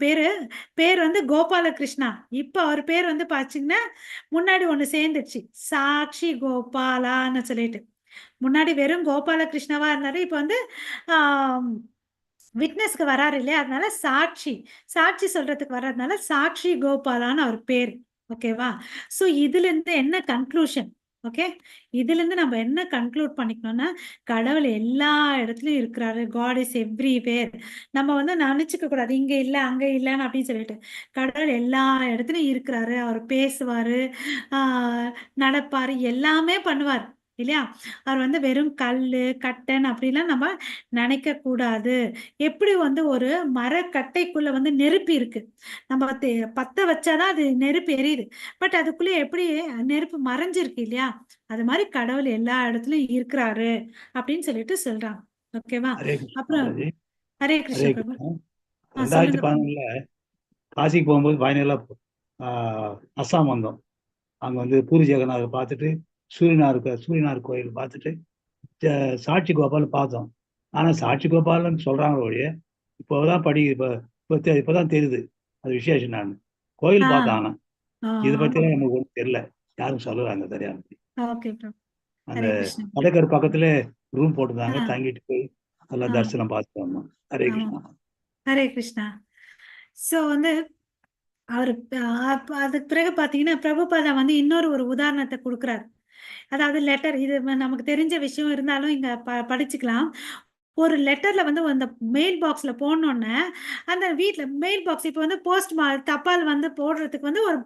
பேர் வந்து கோபாலகிருஷ்ணா. இப்ப அவர் பேர் வந்து பாத்தீங்கன்னா முன்னாடி ஒண்ணு சேர்ந்துச்சு, சாக்ஷி கோபாலான்னு சொல்லிட்டு. முன்னாடி வெறும் கோபாலகிருஷ்ணவா இருந்தாரு. இப்ப வந்து விட்னஸ்க்கு வராரு இல்லையா? அதனால சாட்சி சொல்றதுக்கு வர்றதுனால சாக்ஷி கோபாலான்னு அவர் பேர். ஓகேவா? சோ இதுல இருந்து என்ன கன்க்ளூஷன்? ஓகே, இதுல இருந்து நம்ம என்ன கன்க்ளூட் பண்ணிக்கணும்னா, கடவுள் எல்லா இடத்துலயும் இருக்கிறாரு. God is everywhere. நம்ம வந்து நினைச்சுக்க கூடாது இங்க இல்ல அங்க இல்லன்னு அப்படின்னு சொல்லிட்டு. கடவுள் எல்லா இடத்துலயும் இருக்கிறாரு. அவர் பேசுவாரு, நடப்பாரு, எல்லாமே பண்ணுவார் இல்லையா? அவர் வந்து வெறும் கல்லு கட்டன் அப்படிலாம் நம்ம நினைக்க கூடாது. எப்படி வந்து ஒரு மரக்கட்டைக்குள்ள வந்து நெருப்பு இருக்கு, நம்ம பத்த வச்சாதான் அது நெருப்பு எரியுது. பட் அதுக்குள்ள எப்படி நெருப்பு மறைஞ்சிருக்கு இல்லையா? அது மாதிரி கடவுள் எல்லா இடத்துலயும் இருக்கிறாரு அப்படின்னு சொல்லிட்டு சொல்றாங்க. ஓகேவா? ஹரே கிருஷ்ணா அப்புறம் மாதாஜி. ஹரே ஹரே கிருஷ்ண பிரபு. கிருஷ்ணா. சொல்லுங்க பிரபு. 2011 காசிக்கு போகும்போது ஃபைனலா அஸ்ஸாம் வந்தோம். அங்க வந்து பூரி ஜெகநாதரை பார்த்துட்டு சூரியனார் கோயில் பார்த்துட்டு சாட்சி கோபால் பார்த்தோம். ஆனா சாட்சி கோபால்னு சொல்றாங்க ஒழிய இப்போதான் இப்பதான் தெரியுது அது விசேஷம். நான் கோயில் பார்த்தேன். ஆனா இதை பத்தி எல்லாம் நமக்கு ஒன்றும் தெரியல, யாரும் சொல்லுறாங்க தெரியாது. ஓகே பிரபு. அந்த ஹரே கிருஷ்ணா. கடற்கரை பக்கத்துல ரூம் போட்டிருந்தாங்க, ஆ, தங்கிட்டு போய் நல்லா ஆ, தரிசனம் பார்த்துட்டு வந்தோம். ஹரே ஆமா. கிருஷ்ணா. ஹரே கிருஷ்ணா. சோ வந்து அவரு அதுக்கு பிறகு பாத்தீங்கன்னா பிரபுபாதா வந்து இன்னொரு ஒரு உதாரணத்தை கொடுக்குறாரு. அதாவது லெட்டர், இது நமக்கு தெரிஞ்ச விஷயம் இருந்தாலும் இங்க படிச்சுக்கலாம். ஒரு லெட்டர்ல வந்து அந்த மெயில் பாக்ஸ்ல போனோன்னே அந்த வீட்ல மெயில் பாக்ஸ் இப்போ வந்து தபால் வந்து போடுறதுக்கு வந்து ஒரு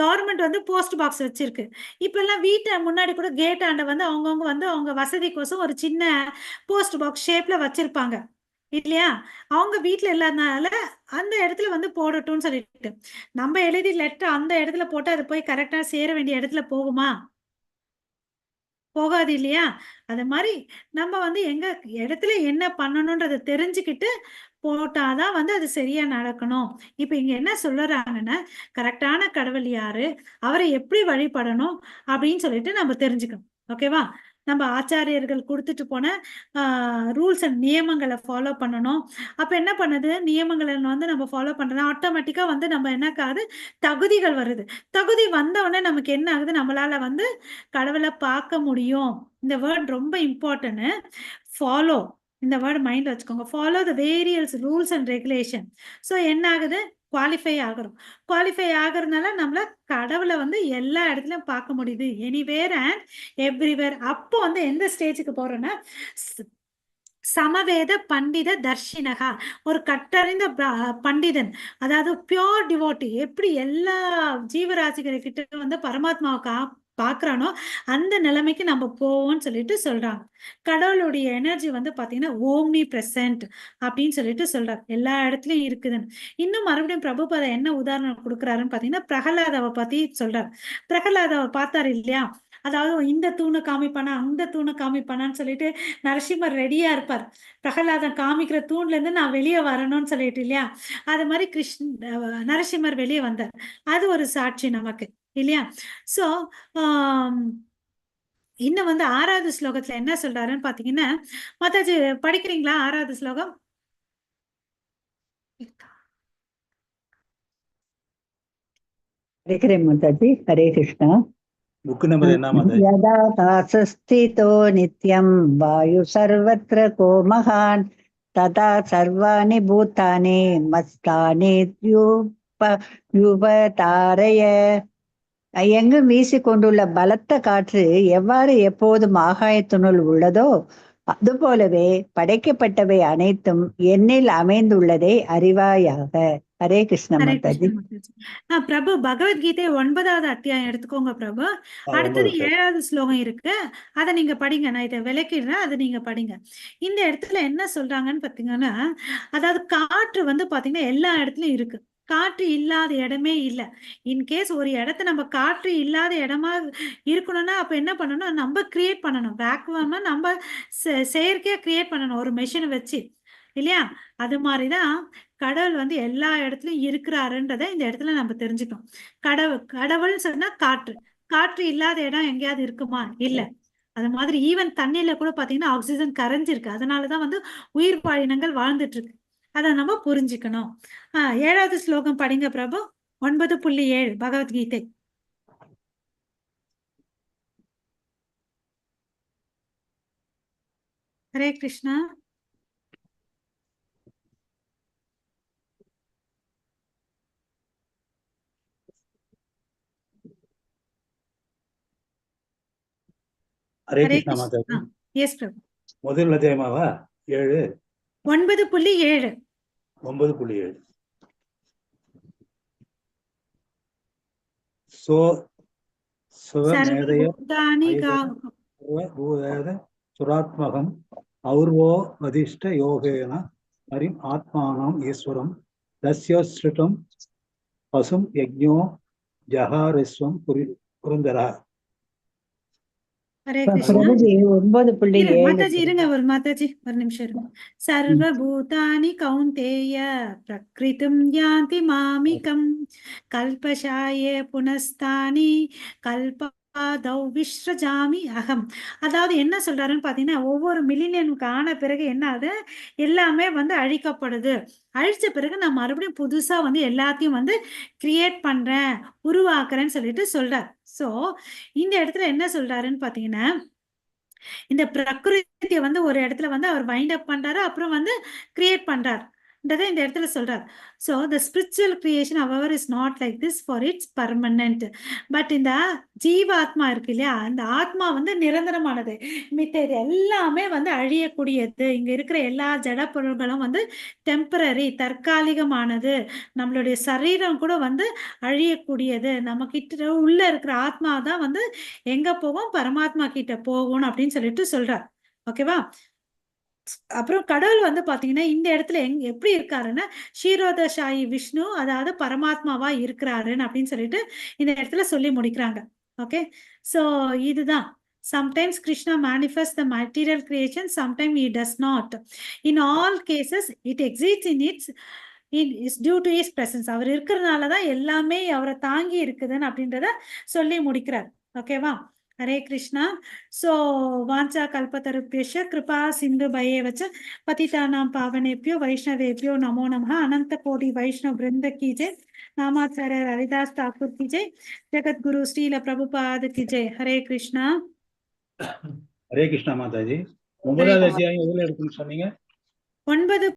கவர்மெண்ட் வந்து போஸ்ட் பாக்ஸ் வச்சிருக்கு. இப்ப எல்லாம் வீட்டை முன்னாடி கூட கேட் ஆண்ட வந்து அவங்கவுங்க வந்து அவங்க வசதிக்கோசம் ஒரு சின்ன போஸ்ட் பாக்ஸ் ஷேப்ல வச்சிருப்பாங்க இல்லையா? அவங்க வீட்ல இல்லாதனால அந்த இடத்துல வந்து போடட்டும்னு சொல்லிட்டு நம்ம எழுதி லெட்டர் அந்த இடத்துல போட்டு அது போய் கரெக்டா சேர வேண்டிய இடத்துல போகுமா? போகாது இல்லையா? அது மாதிரி நம்ம வந்து எங்க இடத்துல என்ன பண்ணணும்ன்றதை தெரிஞ்சுக்கிட்டு போட்டாதான் வந்து அது சரியா நடக்கணும். இப்ப இங்க என்ன சொல்லுறாங்கன்னா, கரெக்டான கடவுள் யாரு, அவரை எப்படி வழிபடணும் அப்படின்னு சொல்லிட்டு நம்ம தெரிஞ்சுக்கணும். ஓகேவா? நம்ம ஆச்சாரியர்கள் கொடுத்துட்டு போன ரூல்ஸ் அண்ட் நியமங்களை ஃபாலோ பண்ணணும். அப்ப என்ன பண்ணுது, நியமங்களை வந்து நம்ம ஃபாலோ பண்றது ஆட்டோமேட்டிக்கா வந்து நம்ம என்னக்காது தகுதிகள் வருது. தகுதி வந்த உடனே நமக்கு என்ன ஆகுது, நம்மளால வந்து கடவுளை பார்க்க முடியும். இந்த வேர்ட் ரொம்ப இம்பார்ட்டன்ட். ஃபாலோ, இந்த வேர்டு மைண்ட்ல வச்சுக்கோங்க. Follow the various rules and regulation. So என்ன ஆகுது, குவாலிஃபை ஆகிறோம். குவாலிஃபை ஆகிறதுனால நம்மள கடவுளை வந்து எல்லா இடத்துலயும் பார்க்க முடியுது, எனிவேர் அண்ட் எவ்ரிவேர். அப்போ வந்து எந்த ஸ்டேஜுக்கு போறோம்னா, சமவேத பண்டித தர்ஷினகா, ஒரு கற்றறிந்த பண்டிதன், அதாவது பியோர் டிவோட்டி, எப்படி எல்லா ஜீவராசிகள் கிட்ட வந்து பரமாத்மாவை பாக்குறானோ அந்த நிலைமைக்கு நம்ம போவோம்னு சொல்லிட்டு சொல்றாங்க. கடவுளுடைய எனர்ஜி வந்து பாத்தீங்கன்னா ஓம்னி பிரசன்ட் அப்படின்னு சொல்லிட்டு சொல்றாரு, எல்லா இடத்துலயும் இருக்குதுன்னு. இன்னும் மறுபடியும் பிரபுபாதா என்ன உதாரணம் கொடுக்குறாருன்னு பாத்தீங்கன்னா பிரகலாதாவை பத்தி சொல்றாரு. பிரகலாதாவை பார்த்தாரு இல்லையா? அதாவது இந்த தூணை காமிப்பானா அந்த தூணை காமிப்பானான்னு சொல்லிட்டு நரசிம்மர் ரெடியா இருப்பார். பிரகலாதன் காமிக்கிற தூண்ல இருந்து நான் வெளியே வரணும்னு சொல்லிட்டு இல்லையா? அது மாதிரி நரசிம்மர் வெளியே வந்தார். அது ஒரு சாட்சி நமக்கு இல்லையா? சோ இன்னும் வந்து 6வது ஸ்லோகத்துல என்ன சொல்றாருன்னு பாத்தீங்கன்னா, மாதாஜி படிக்கிறீங்களா 6வது ஸ்லோகம்? படிக்கிறேன் மாதாஜி. ஹரே கிருஷ்ணா. புக் நம்பர் என்ன மாதாஜி? யதா தாசஸ்திதோ நித்யம் வாயு சர்வத்ர கோ மகான் ததா சர்வாணி பூதானி மஸ்தானி யுபதாரய. எங்கும் வீசிக்கொண்டுள்ள பலத்த காற்று எவ்வாறு எப்போதும் ஆகாயத்தினுள் உள்ளதோ அதுபோலவே படைக்கப்பட்டவை அனைத்தும் என்னில் அமைந்துள்ளதை அறிவாயாக. ஹரே கிருஷ்ண ஹரே மாதாஜி. கிருஷ்ண மாதாஜி. பிரபு பகவத்கீதை 9வது அத்தியாயம் எடுத்துக்கோங்க பிரபு. அடுத்தது 7வது ஸ்லோகம் இருக்கு, அதை நீங்க படிங்க. நான் இதை விளக்கிடுறேன், அதை நீங்க படிங்க. இந்த இடத்துல என்ன சொல்றாங்கன்னு பாத்தீங்கன்னா, அதாவது காற்று வந்து பாத்தீங்கன்னா எல்லா இடத்துலயும் இருக்கு. காற்று இல்லாத இடமே இல்லை. இன்கேஸ் ஒரு இடத்த நம்ம காற்று இல்லாத இடமா இருக்கணும்னா அப்ப என்ன பண்ணணும், நம்ம கிரியேட் பண்ணணும். வேக்குவமா நம்ம செயற்கையா கிரியேட் பண்ணணும் ஒரு மெஷினை வச்சு, இல்லையா? அது மாதிரிதான் கடவுள் வந்து எல்லா இடத்துலயும் இருக்கிறாருன்றதை இந்த இடத்துல நம்ம தெரிஞ்சுக்கணும். கடவுள் சொன்னா காற்று. காற்று இல்லாத இடம் எங்கேயாவது இருக்குமா? இல்ல. அது மாதிரி ஈவன் தண்ணியில கூட பாத்தீங்கன்னா ஆக்சிஜன் கரைஞ்சிருக்கு. அதனாலதான் வந்து உயிர் பாலினங்கள் வாழ்ந்துட்டு இருக்கு. அதை நம்ம புரிஞ்சுக்கணும். 7வது ஸ்லோகம் படிங்க பிரபு. 9.7 பகவத்கீதை. ஹரே கிருஷ்ணா. ஹரே கிருஷ்ணா மாதாஜி. எஸ் பிரபு. முதல் அத்தியாயமாவா? 7 9.7 9.7. சுராத்மகம் ஔர்வோ வதிஷ்ட யோகேன ஹரிம் ஆத்மானம் ஈஸ்வரம் தஸ்யோஸ்ருதம் பசும் யஜ்ஞோ ஜஹாரிஸ்வம் புருந்தரா. ஹரே கிருஷ்ணா. 9.7 மாதாஜி இருங்க, மாதாஜி ஒரு நிமிஷம் இருங்க. சர்வபூதானி கௌந்தேய பிரக்ரிதும் யாந்தி மாமிகம் கல்பஷாயே புனஸ்தானி கல்பாதௌ விஸ்ரஜாமி அகம். அதாவது என்ன சொல்றாருன்னு பாத்தீங்கன்னா, ஒவ்வொரு மில்லியனுக்கு ஆன பிறகு என்ன ஆகுது, எல்லாமே வந்து அழிக்கப்படுது. அழிச்ச பிறகு நான் மறுபடியும் புதுசா வந்து எல்லாத்தையும் வந்து கிரியேட் பண்றேன், உருவாக்குறேன்னு சொல்லிட்டு சொல்றார். சோ இந்த இடத்துல என்ன சொல்றாருன்னு பாத்தீங்கன்னா, இந்த பிரகிருதியை வந்து ஒரு இடத்துல வந்து அவர் வைண்ட் அப் பண்றாரு, அப்புறம் வந்து கிரியேட் பண்றார் இந்த இடத்துல சொல்றார். So the spiritual creation however is not like this for its permanent. But இந்த ஜீவாத்மா இருக்கு இல்லையா, அந்த ஆத்மா வந்து நிரந்தரமானது. மித்த இது எல்லாமே வந்து அழியக்கூடியது. இங்க இருக்கிற எல்லா ஜட பொருள்களும் வந்து டெம்பரரி, தற்காலிகமானது. நம்மளுடைய சரீரம் கூட வந்து அழியக்கூடியது. நம்ம கிட்ட உள்ள இருக்கிற ஆத்மா தான் வந்து எங்க போவோம், பரமாத்மா கிட்ட போகணும் அப்படின்னு சொல்லிட்டு சொல்றார். ஓகேவா? அப்புறம் கடவுள் வந்து பாத்தீங்கன்னா இந்த இடத்துல எப்படி இருக்காருன்னா ஷீரோதசாயி விஷ்ணு, அதாவது பரமாத்மாவா இருக்கிறாருன்னு அப்படின்னு சொல்லிட்டு இந்த இடத்துல சொல்லி முடிக்கிறாங்க. ஓகே, சோ இதுதான். Sometimes Krishna manifests the material creation, sometimes he does not. In all cases, it exists in its is due to his presence. அவர் இருக்கிறதுனாலதான் எல்லாமே அவரை தாங்கி இருக்குதுன்னு அப்படின்றத சொல்லி முடிக்கிறார். ஓகேவா? ஹரே கிருஷ்ணா. சோ வாஞ்சா கல்பதருப்யஸ்ய கிருபா சிந்து பயேவச்ச பதிதானாம் பாவனேப்யோ வைஷ்ணவேப்யோ நமோ நமः. அனந்த கோடி வைஷ்ணவ பிருந்த கி ஜெய். நாமாச்சாரிய ஹரிதாஸ் தாக்கூர் கி ஜெய். ஜெகத்குரு ஸ்ரீல பிரபுபாத கி ஜெய். ஹரே கிருஷ்ணா. ஹரே கிருஷ்ணா மாதாஜி. 9வது அத்தியாயம் எதுல இருக்குன்னு சொன்னீங்க? 9